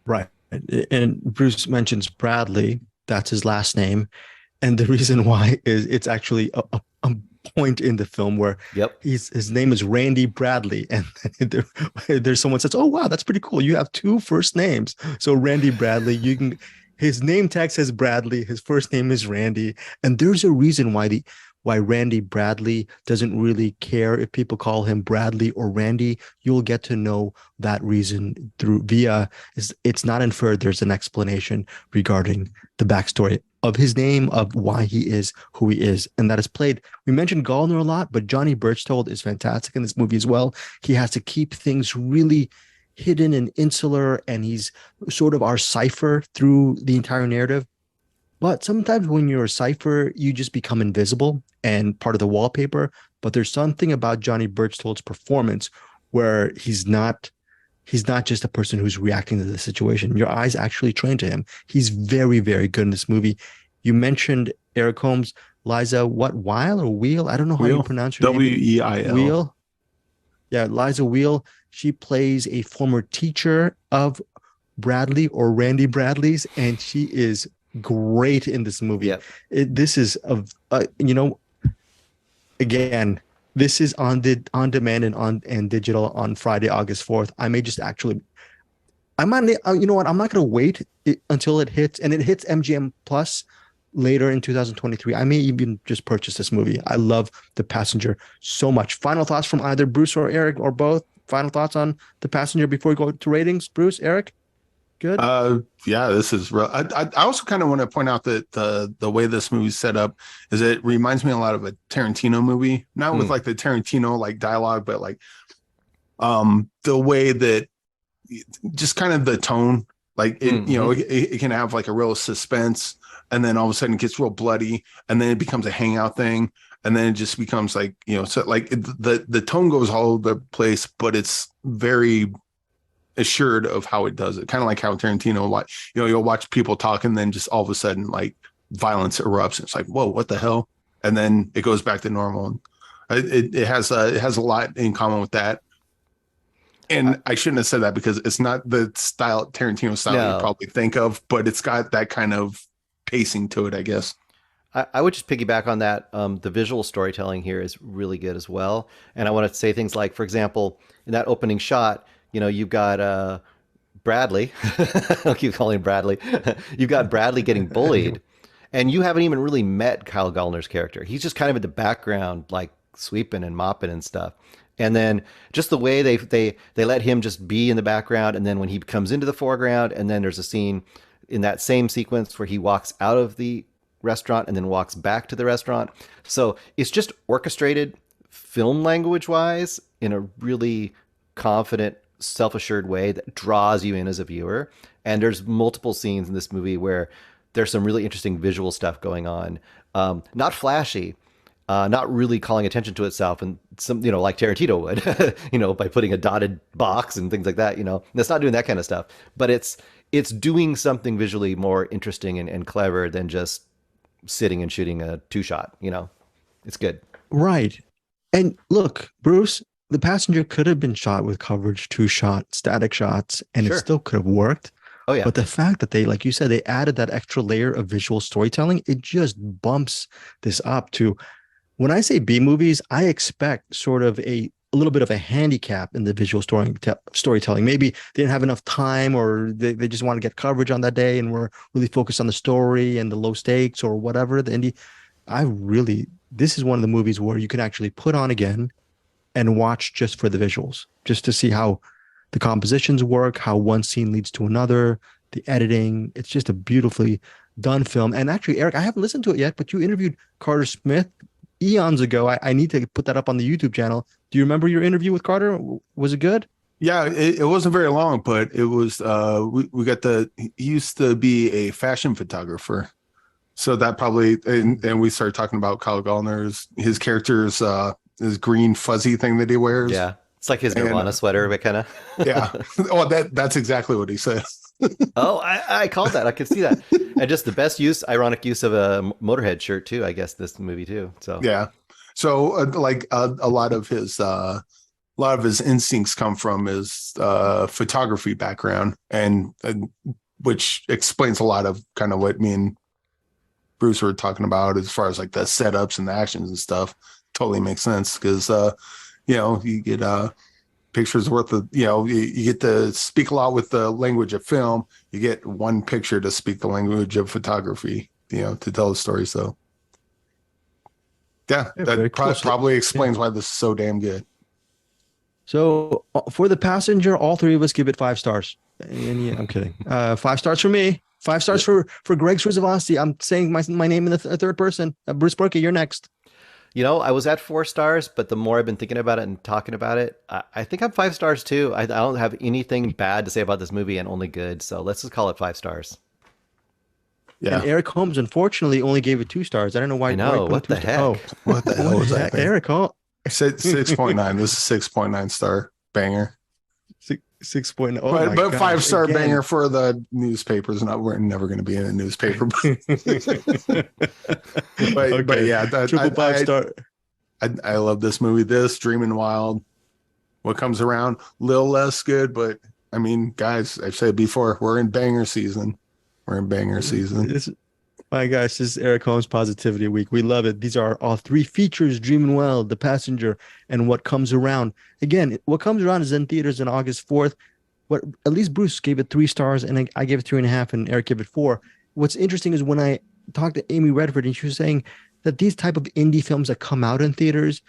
Right. And Bruce mentions Bradley. That's his last name. And the reason why is it's actually a point in the film where his name is Randy Bradley. And there's someone says, oh, wow, that's pretty cool. You have two first names. So Randy Bradley, his name tag says Bradley. His first name is Randy. And there's a reason why Randy Bradley doesn't really care if people call him Bradley or Randy. You'll get to know that reason it's not inferred. There's an explanation regarding the backstory of his name, of why he is who he is. And that is played. We mentioned Gallner a lot, but Johnny Birchtold is fantastic in this movie as well. He has to keep things really hidden and insular, and he's sort of our cipher through the entire narrative. But sometimes when you're a cipher, you just become invisible and part of the wallpaper. But there's something about Johnny Birchtold's performance where he's not just a person who's reacting to the situation. Your eyes actually train to him. He's very, very good in this movie. You mentioned Eric Holmes, Liza, Weil or Wheel? I don't know how you pronounce her name. Weil. Wheel. Yeah, Liza Wheel. She plays a former teacher of Bradley or Randy Bradley's, and she is great in this movie. Yeah. This is again, this is on demand and digital on Friday, August 4th. I may just I'm not going to wait until it hits, and it hits MGM Plus later in 2023. I may even just purchase this movie. I love The Passenger so much. Final thoughts from either Bruce or Eric, or both? Final thoughts on The Passenger before we go to ratings? Bruce, Eric? Good. Yeah, this is real. I also kind of want to point out that the way this movie's set up is it reminds me a lot of a Tarantino movie, not with like the Tarantino like dialogue, but like the way that just kind of the tone, like it, it can have like a real suspense, and then all of a sudden it gets real bloody, and then it becomes a hangout thing, and then it just becomes like, so like the tone goes all over the place, but it's very assured of how it does it, kind of like how Tarantino, you'll watch people talk, and then just all of a sudden like violence erupts, and it's like, whoa, what the hell, and then it goes back to normal. It has a lot in common with that, and I shouldn't have said that because it's not the Tarantino style you probably think of, but it's got that kind of pacing to it, I guess. I would just piggyback on that. The visual storytelling here is really good as well, and I want to say things like, for example, in that opening shot, you've got Bradley. I'll keep calling him Bradley. You've got Bradley getting bullied, And you haven't even really met Kyle Gallner's character. He's just kind of in the background, like sweeping and mopping and stuff. And then just the way they let him just be in the background, and then when he comes into the foreground, and then there's a scene in that same sequence where he walks out of the restaurant and then walks back to the restaurant. So it's just orchestrated film language wise in a really confident, self-assured way that draws you in as a viewer. And there's multiple scenes in this movie where there's some really interesting visual stuff going on. Not flashy, not really calling attention to itself, and some, like Tarantino would, by putting a dotted box and things like that, And it's not doing that kind of stuff, but it's doing something visually more interesting and clever than just sitting and shooting a 2-shot, It's good. Right. And look, Bruce, The Passenger could have been shot with coverage, 2-shot, static shots, and Sure. it still could have worked. Oh, yeah. But the fact that they, like you said, they added that extra layer of visual storytelling, it just bumps this up to, when I say B movies, I expect sort of a little bit of a handicap in the visual storytelling. Maybe they didn't have enough time, or they just want to get coverage on that day and we're really focused on the story and the low stakes or whatever. The indie, this is one of the movies where you can actually put on again and watch just for the visuals, just to see how the compositions work, how one scene leads to another, the editing. It's just a beautifully done film. And actually, Eric, I haven't listened to it yet, but you interviewed Carter Smith eons ago. I need to put that up on the YouTube channel. Do you remember your interview with Carter? Was it good? Yeah, it wasn't very long, but it was, we got he used to be a fashion photographer. So that probably, and we started talking about Kyle Gallner's, his character's, his green fuzzy thing that he wears. Yeah. It's like his Nirvana sweater, but kind of. Yeah. Oh, that's exactly what he said. Oh, I called that. I could see that. And just the best ironic use of a Motorhead shirt too, I guess, this movie too. So yeah. So a lot of his instincts come from his photography background, and which explains a lot of kind of what me and Bruce were talking about as far as like the setups and the actions and stuff. Totally makes sense, because you get pictures worth of, you get to speak a lot with the language of film. You get one picture to speak the language of photography, to tell the story. So yeah, that probably explains why this is so damn good. So for The Passenger, all three of us give it 5 stars. And yeah, I'm kidding. 5 stars for me. 5 stars for Greg Srizavasti. I'm saying my name in the third person. Bruce Berkey, you're next. I was at 4 stars, but the more I've been thinking about it and talking about it, I think I'm 5 stars too. I don't have anything bad to say about this movie, and only good. So let's just call it 5 stars. Yeah. And Eric Holmes, unfortunately, only gave it 2 stars. I don't know why. I know. What the heck? Oh, what the hell was that? Eric Holmes. 6.9. This is 6.9 star banger. 6.0. But 5-star banger for the newspapers. We're never going to be in a newspaper. But yeah, triple 5 star. I love this movie. Dreamin Wild. What comes around, a little less good, but I mean, guys, I've said before, we're in banger season. My gosh, this is Eric Holmes Positivity Week. We love it. These are all 3 features: Dreamin Wild, The Passenger, and What Comes Around. Again, What Comes Around is in theaters on August 4th. At least Bruce gave it 3 stars, and I gave it 3.5, and Eric gave it 4. What's interesting is when I talked to Amy Redford, and she was saying that these type of indie films that come out in theaters,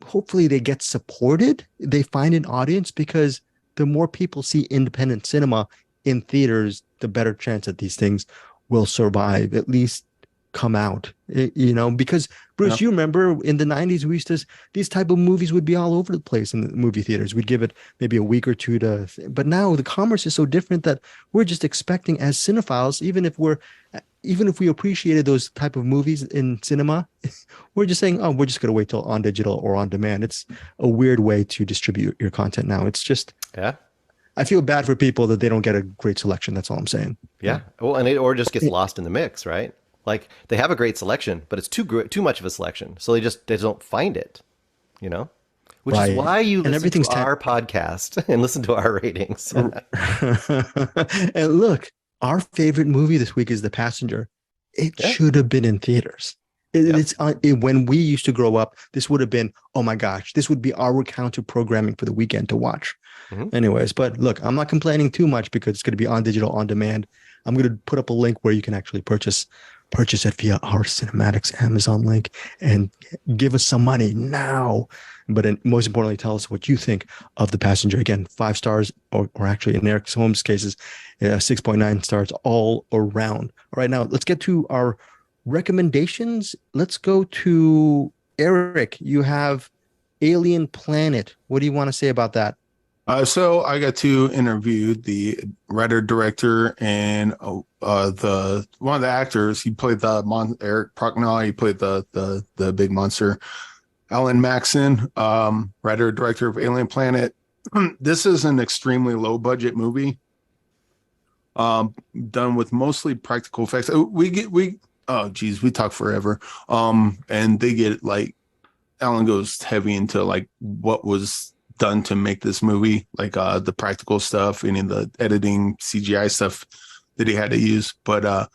hopefully they get supported. They find an audience, because the more people see independent cinema in theaters, the better chance that these things will survive, at least come out, because Bruce, you remember in the 90s, these type of movies would be all over the place in the movie theaters. We'd give it maybe a week or two but now the commerce is so different that we're just expecting, as cinephiles, even if we appreciated those type of movies in cinema, we're just saying, oh, we're just going to wait till on digital or on demand. It's a weird way to distribute your content now. It's just, yeah. I feel bad for people that they don't get a great selection. That's all I'm saying. Yeah. Well, and or just gets lost in the mix, right? Like they have a great selection, but it's too much of a selection, so they don't find it, Which is why you listen to our podcast and listen to our ratings. And look, our favorite movie this week is The Passenger. It should have been in theaters. When we used to grow up, this would have been, oh my gosh, this would be our counter programming for the weekend to watch. Mm-hmm. Anyways, but look, I'm not complaining too much, because it's going to be on digital, on demand. I'm going to put up a link where you can actually purchase purchase it via our Cinematics Amazon link and give us some money now. But most importantly, tell us what you think of The Passenger. Again, 5 stars, or actually in Eric Holmes' cases, 6.9 stars all around. All right, now let's get to our recommendations. Let's go to Eric. You have Alien Planet. What do you want to say about that? So I got to interview the writer, director, and the one of the actors. He played the Eric Prochnow. He played the big monster. Alan Maxon, writer, director of Alien Planet. This is an extremely low budget movie, done with mostly practical effects. We talk forever. And they get like, Alan goes heavy into like what was done to make this movie, like the practical stuff, any of the editing, CGI stuff that he had to use. But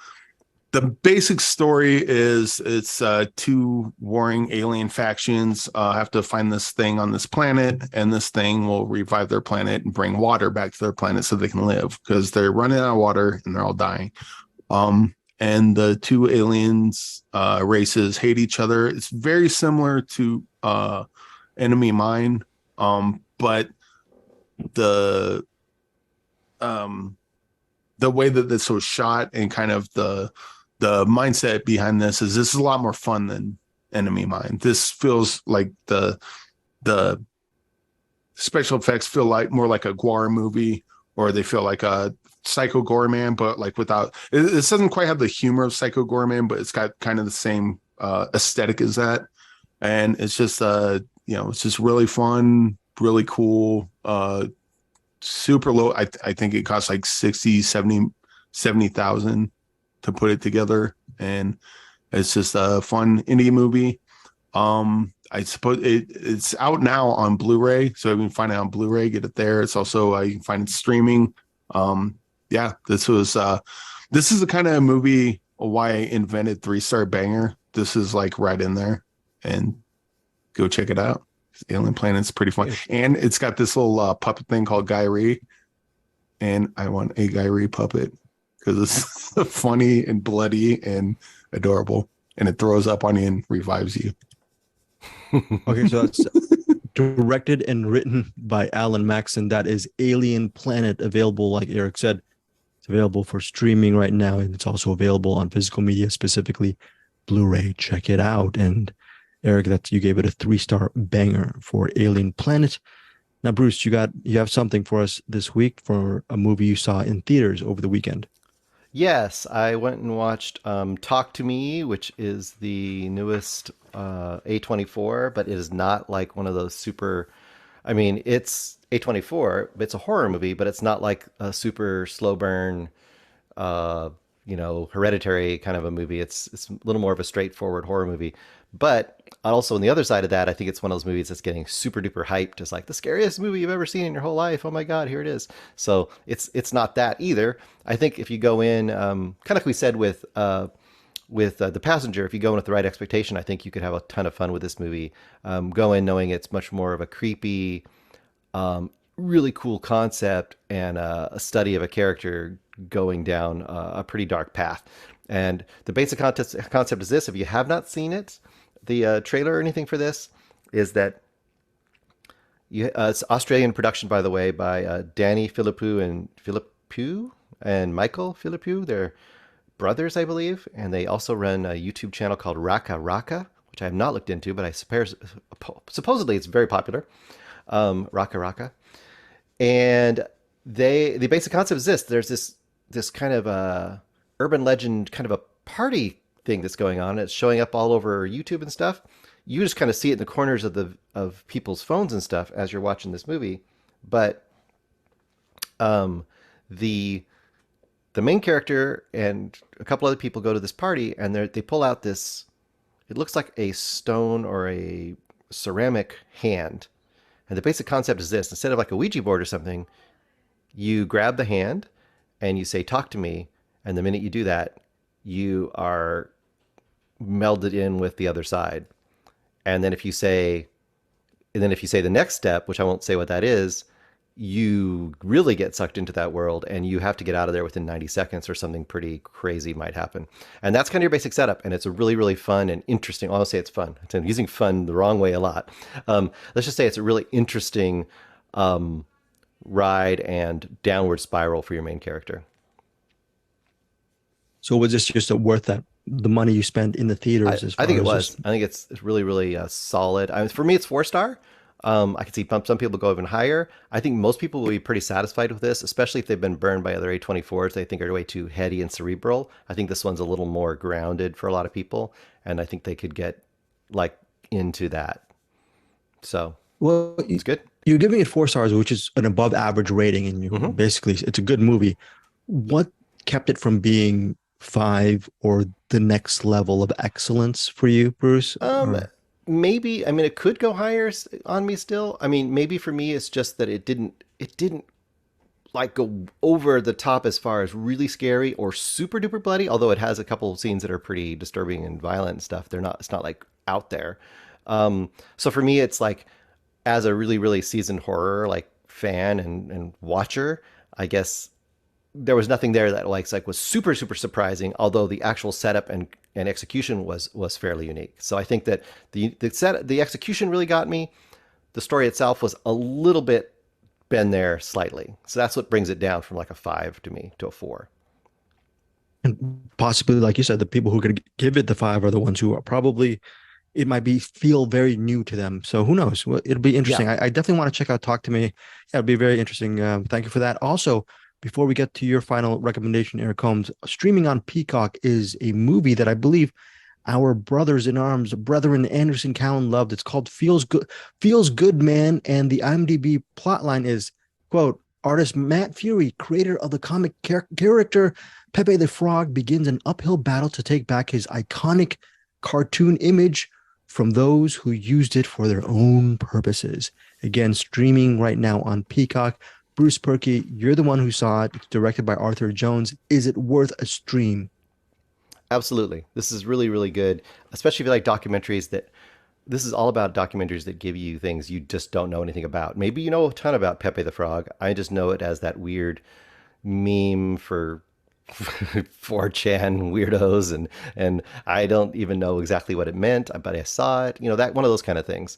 the basic story is it's 2 warring alien factions have to find this thing on this planet, and this thing will revive their planet and bring water back to their planet so they can live, because they're running out of water and they're all dying. And the 2 aliens races hate each other. It's very similar to Enemy Mine, but the way that this was shot and kind of the mindset behind this is a lot more fun than Enemy Mine. This feels like the special effects feel like more like a Guar movie, or they feel like a Psycho Goreman, but like without it doesn't quite have the humor of Psycho Goreman, but it's got kind of the same aesthetic as that. And it's just it's just really fun, really cool, super low. I think it costs like 70,000 to put it together, and it's just a fun indie movie. I suppose it's out now on Blu-ray, so you can find it on Blu-ray, get it there. It's also you can find it streaming. This is the kind of movie why I invented 3-star banger. This is like right in there, and go check it out. Alien Planet's pretty fun, and it's got this little puppet thing called Guy Rie, and I want a Guy Rie puppet because it's funny and bloody and adorable, and it throws up on you and revives you. Okay, so that's directed and written by Alan Maxon. That is Alien Planet, available, like Eric said. It's available for streaming right now, and it's also available on physical media, specifically Blu-ray. Check it out. And Eric, you gave it a 3-star banger for Alien Planet. Now, Bruce, you have something for us this week for a movie you saw in theaters over the weekend. Yes, I went and watched Talk to Me, which is the newest A24, but it is not like one of those super... I mean, it's A24, it's a horror movie, but it's not like a super slow burn, Hereditary kind of a movie. It's a little more of a straightforward horror movie. But also on the other side of that, I think it's one of those movies that's getting super duper hyped. It's like the scariest movie you've ever seen in your whole life. Oh my God, here it is. So it's not that either. I think if you go in, kind of like we said with The Passenger, if you go in with the right expectation, I think you could have a ton of fun with this movie. Go in knowing it's much more of a creepy, really cool concept and a study of a character going down a pretty dark path. And the basic concept is this: if you have not seen it, the trailer or anything for this is that it's Australian production, by the way, by Danny Philippou and Michael Philippou. They're brothers, I believe, and they also run a YouTube channel called Raka Raka, which I have not looked into, but I supposedly it's very popular. Raka Raka, and the basic concept is this: there's this kind of urban legend, kind of a party thing that's going on. It's showing up all over YouTube and stuff. You just kind of see it in the corners of people's phones and stuff as you're watching this movie. But the main character and a couple other people go to this party, and they pull out this, it looks like a stone or a ceramic hand. And the basic concept is this: instead of like a Ouija board or something, you grab the hand and you say, "Talk to me." And the minute you do that, you are melded in with the other side. And then if you say the next step, which I won't say what that is, you really get sucked into that world and you have to get out of there within 90 seconds or something pretty crazy might happen. And that's kind of your basic setup. And it's a really, really fun and interesting. I'll say it's fun. I'm using fun the wrong way a lot. Let's just say it's a really interesting ride and downward spiral for your main character. So was this just worth that the money you spent in the theaters? I think it was. I think it's really, really solid. For me, it's 4-star. I could see some people go even higher. I think most people will be pretty satisfied with this, especially if they've been burned by other A24s they think are way too heady and cerebral. I think this one's a little more grounded for a lot of people, and I think they could get like into that. So, well, it's good. You're giving it 4 stars, which is an above average rating, and you basically it's a good movie. What kept it from being 5 or the next level of excellence for you, Bruce? Maybe, I mean, it could go higher on me still. I mean, maybe for me, it's just that it didn't like go over the top as far as really scary or super duper bloody, although it has a couple of scenes that are pretty disturbing and violent and stuff. It's not like out there. So for me, it's like, as a really, really seasoned horror, like fan and watcher, I guess there was nothing there that like was super, super surprising, although the actual setup and execution was fairly unique. So I think that the execution really got me. The story itself was a little bit been there slightly. So that's what brings it down from like a 5 to me to a 4. And possibly, like you said, the people who could give it the 5 are the ones who are probably, it might feel very new to them. So who knows? Well, it'll be interesting. Yeah. I definitely want to check out Talk to Me. Yeah, it'll be very interesting. Thank you for that. Also, before we get to your final recommendation, Eric Holmes, streaming on Peacock is a movie that I believe our brothers in arms, brethren Anderson Cowan loved. It's called Feels Good Man, and the IMDb plotline is, quote, artist Matt Fury, creator of the comic character Pepe the Frog, begins an uphill battle to take back his iconic cartoon image from those who used it for their own purposes. Again, streaming right now on Peacock. Bruce Perky, you're the one who saw it. It's directed by Arthur Jones. Is it worth a stream? Absolutely. This is really, really good, especially if you like documentaries. This is all about documentaries that give you things you just don't know anything about. Maybe you know a ton about Pepe the Frog. I just know it as that weird meme for 4chan weirdos, and I don't even know exactly what it meant, but I saw it. You know, that one of those kind of things.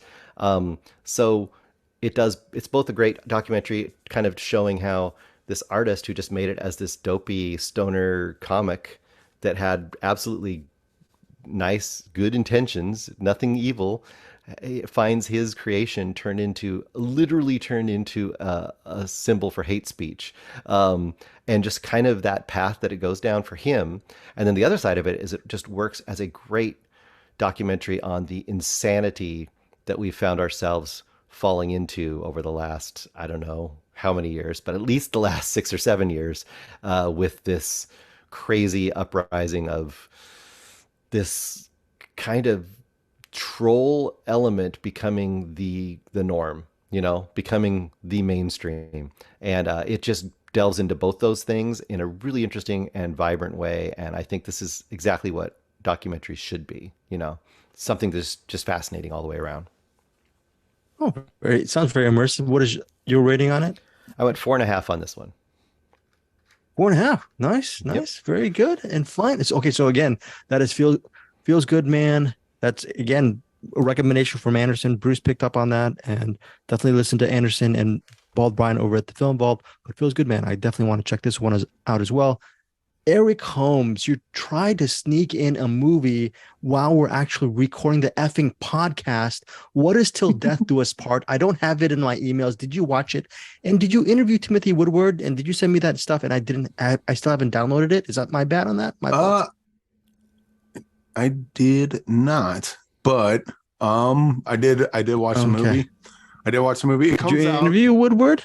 So it's both a great documentary kind of showing how this artist who just made it as this dopey stoner comic that had absolutely nice, good intentions, nothing evil, finds his creation literally turned into a symbol for hate speech. And just kind of that path that it goes down for him. And then the other side of it is it just works as a great documentary on the insanity that we found ourselves falling into over the last, I don't know how many years, but at least the last 6 or 7 years, with this crazy uprising of this kind of troll element becoming the norm, becoming the mainstream. And it just delves into both those things in a really interesting and vibrant way. And I think this is exactly what documentaries should be, something that's just fascinating all the way around. Oh, it sounds very immersive. What is your rating on it? I went 4.5 on this one. 4.5. Nice. Yep. Very good and fine. It's okay. So again, that is Feels Good Man. That's again a recommendation from Anderson. Bruce picked up on that, and definitely listen to Anderson and Bald Brian over at the Film Vault. But Feels Good Man, I definitely want to check this one out as well. Eric Holmes, you tried to sneak in a movie while we're actually recording the effing podcast. What is Till Death Do Us Part? I don't have it in my emails. Did you watch it? And did you interview Timothy Woodward? And did you send me that stuff? And I still haven't downloaded it. Is that my bad on that? My fault? I did not, but I did watch the movie. I did watch the movie. Did you interview Woodward?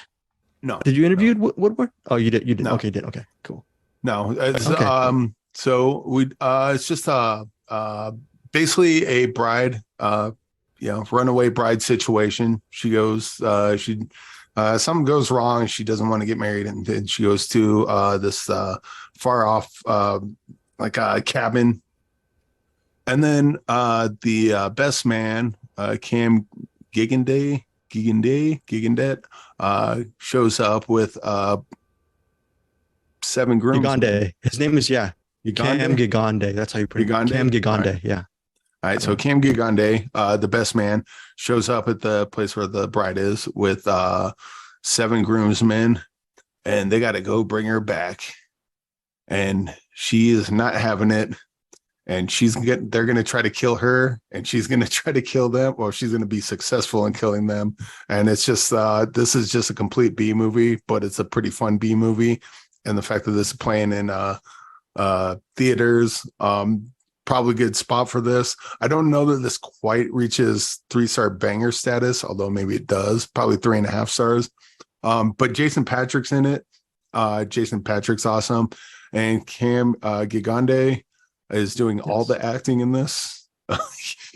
No. Did you interview Woodward? Oh, you did. No. Okay, you did. Okay, cool. No, it's Okay. so we it's just basically a bride, runaway bride situation. She goes, something goes wrong. She doesn't want to get married, and then she goes to this far off like a cabin, and then the best man, Cam Giganday, Gigandet, shows up with seven grooms. Gigande. His name is Cam Gigande. That's how you pronounce it. Cam Gigande. Right. Yeah. All right. So Cam Gigande, the best man, shows up at the place where the bride is with seven groomsmen, and they got to go bring her back. And she is not having it. And they're going to try to kill her, and she's going to try to kill them, or she's going to be successful in killing them. And it's just, this is just a complete B movie, but it's a pretty fun B movie. And the fact that this is playing in theaters, probably good spot for this. I don't know that this quite reaches 3-star banger status, although maybe it does, probably 3.5 stars. But Jason Patrick's in it. Jason Patrick's awesome. And Cam Gigande is doing all the acting in this.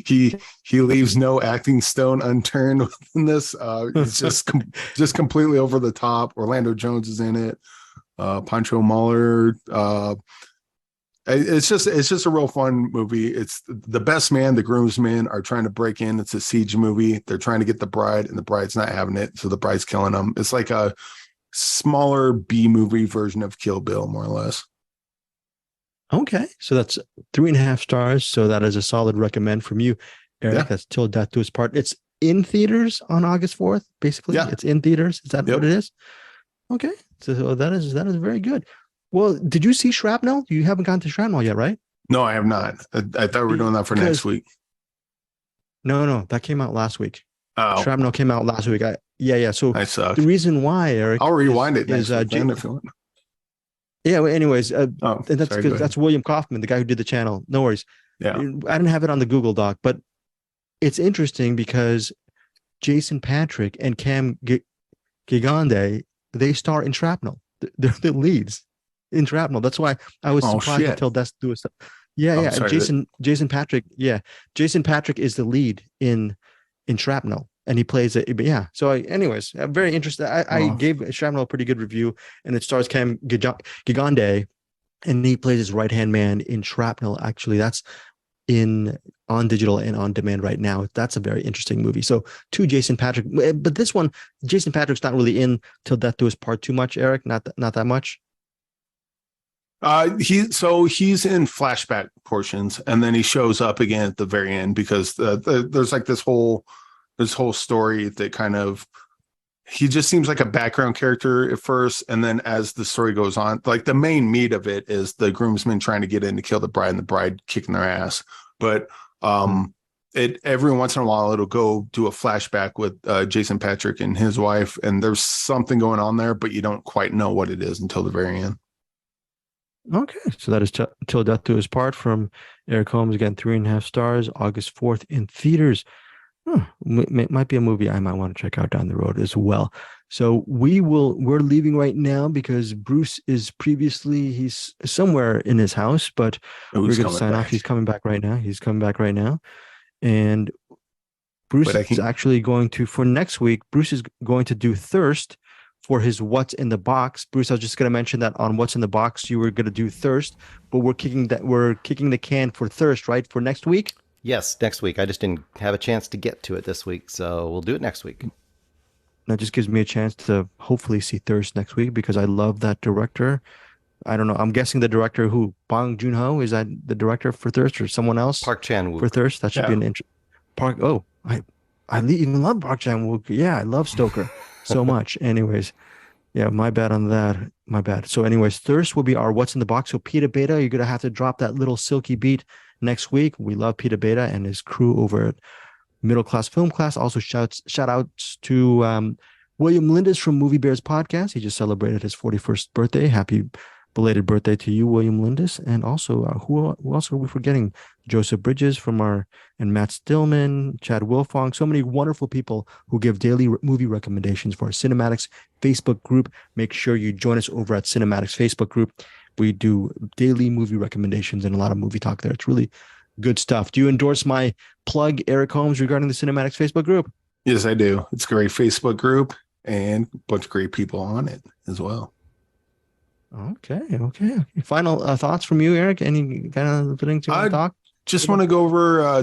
He leaves no acting stone unturned in this. It's just completely over the top. Orlando Jones is in it. Pancho Muller. It's just a real fun movie. It's the best man. The groomsmen are trying to break in. It's a siege movie. They're trying to get the bride, and the bride's not having it, so the bride's killing them. It's like a smaller B movie version of Kill Bill, more or less. Okay, so that's 3.5 stars. So that is a solid recommend from you, Eric. Yeah. That's Till Death Do Us Part. It's in theaters on August 4th. Basically, yeah. It's in theaters. Is that what it is? Okay, so that is very good. Well, did you see Shrapnel? You haven't gone to Shrapnel yet, right? No, I have not. I thought we were doing that for next week. No, that came out last week. Oh, Shrapnel came out last week. So I suck. The reason why, Eric, I'll rewind it next week if you want. Yeah. Well, anyways, that's because that's William Kaufman, the guy who did the channel. No worries. Yeah. I didn't have it on the Google Doc, but it's interesting because Jason Patrick and Cam Gigande, they star in Shrapnel. They're the leads in Shrapnel. That's why I was surprised until Death Do Us. Yeah. Jason Patrick. Yeah, Jason Patrick is the lead in Shrapnel. And he plays it. But yeah. So anyways, I'm very interested. I gave Shrapnel a pretty good review, and it stars Cam Gigande, and he plays his right-hand man in Shrapnel. Actually, that's on digital and on demand right now. That's a very interesting movie. So to Jason Patrick, but this one, Jason Patrick's not really in Till Death Do Us Part too much, Eric. Not that much. He's in flashback portions, and then he shows up again at the very end because there's like this whole story that kind of, he just seems like a background character at first, and then as the story goes on, like the main meat of it is the groomsmen trying to get in to kill the bride and the bride kicking their ass. But it every once in a while it'll go do a flashback with Jason Patrick and his wife, and there's something going on there, but you don't quite know what it is until the very end. Okay, so that is Till Death Do Us Part from Eric Holmes. Again, 3.5 stars, August 4th in theaters. Might be a movie I might want to check out down the road as well. So we're leaving right now because Bruce is he's somewhere in his house, but we're going to sign off. He's coming back right now. And Bruce is actually going to, for next week, Bruce is going to do Thirst for his What's in the Box. Bruce, I was just going to mention that on What's in the Box, you were going to do Thirst, but we're kicking the can for Thirst, right? For next week? Yes, next week. I just didn't have a chance to get to it this week, so we'll do it next week. That just gives me a chance to hopefully see Thirst next week because I love that director. I don't know. I'm guessing the director who? Bong Joon-ho? Is that the director for Thirst or someone else? Park Chan-wook. For Thirst? That should be an intro. I even love Park Chan-wook. Yeah, I love Stoker so much. Anyways, yeah, my bad on that. My bad. So anyways, Thirst will be our What's in the Box. So Peter Beta, you're going to have to drop that little silky beat next week. We love Peter Beta and his crew over at Middle Class Film Class. Also shout outs to William Lindis from Movie Bears Podcast. He just celebrated his 41st birthday. Happy belated birthday to you, William Lindis. And also who else are we forgetting? Joseph Bridges and Matt Stillman, Chad Wilfong, so many wonderful people who give daily movie recommendations for our CinemAddicts Facebook group. Make sure you join us over at CinemAddicts Facebook group. We do daily movie recommendations and a lot of movie talk there. It's really good stuff. Do you endorse my plug, Eric Holmes, regarding the CinemAddicts Facebook group? Yes, I do. It's a great Facebook group and a bunch of great people on it as well. Okay. Final thoughts from you, Eric? Any kind of thing to talk? just want to go over,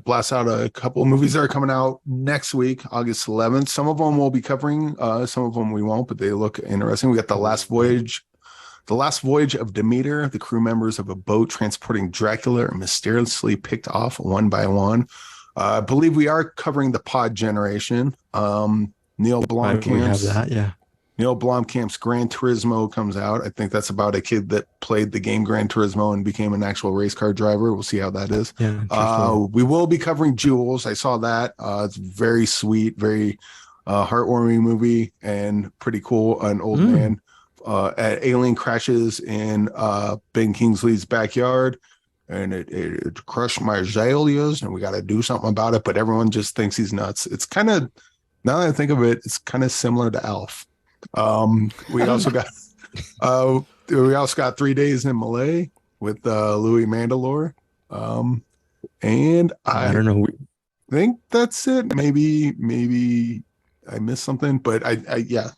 blast out a couple of movies that are coming out next week, August 11th. Some of them we'll be covering, some of them we won't, but they look interesting. We got The Last Voyage of Demeter. The crew members of a boat transporting Dracula are mysteriously picked off one by one. I believe we are covering The Pod Generation. Neil Blomkamp's, we have that, yeah. Neil Blomkamp's Gran Turismo comes out. I think that's about a kid that played the game Gran Turismo and became an actual race car driver. We'll see how that is. Yeah, we will be covering Jules. I saw that. It's very sweet, very heartwarming movie and pretty cool. An old man alien crashes in Ben Kingsley's backyard, and it crushed my azaleas, and we got to do something about it. But everyone just thinks he's nuts. It's kind of, now that I think of it, it's kind of similar to Alf. We also got 3 Days in Malay with Louis Mandylor. And I don't know. think that's it. Maybe I missed something, but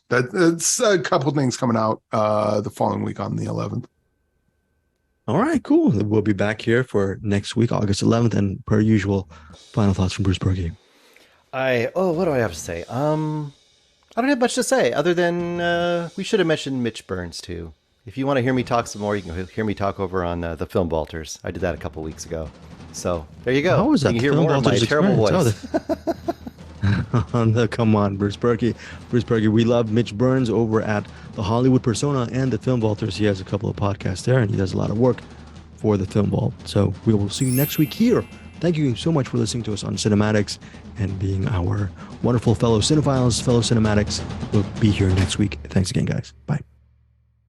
that's a couple things coming out the following week on the 11th. All right, cool. We'll be back here for next week, August 11th, and per usual, final thoughts from Bruce Berkey. What do I have to say? I don't have much to say other than we should have mentioned Mitch Burns too. If you want to hear me talk some more, you can hear me talk over on the Film Balters. I did that a couple weeks ago. So there you go. How was that? You can hear more of my terrible voice. Come on, Bruce Berkey. Bruce Berkey, we love Mitch Burns over at the Hollywood Persona and the Film Vaulters. He has a couple of podcasts there, and he does a lot of work for the Film Vault. So we will see you next week here. Thank you so much for listening to us on CinemAddicts and being our wonderful fellow cinephiles, fellow CinemAddicts. We'll be here next week. Thanks again, guys. Bye.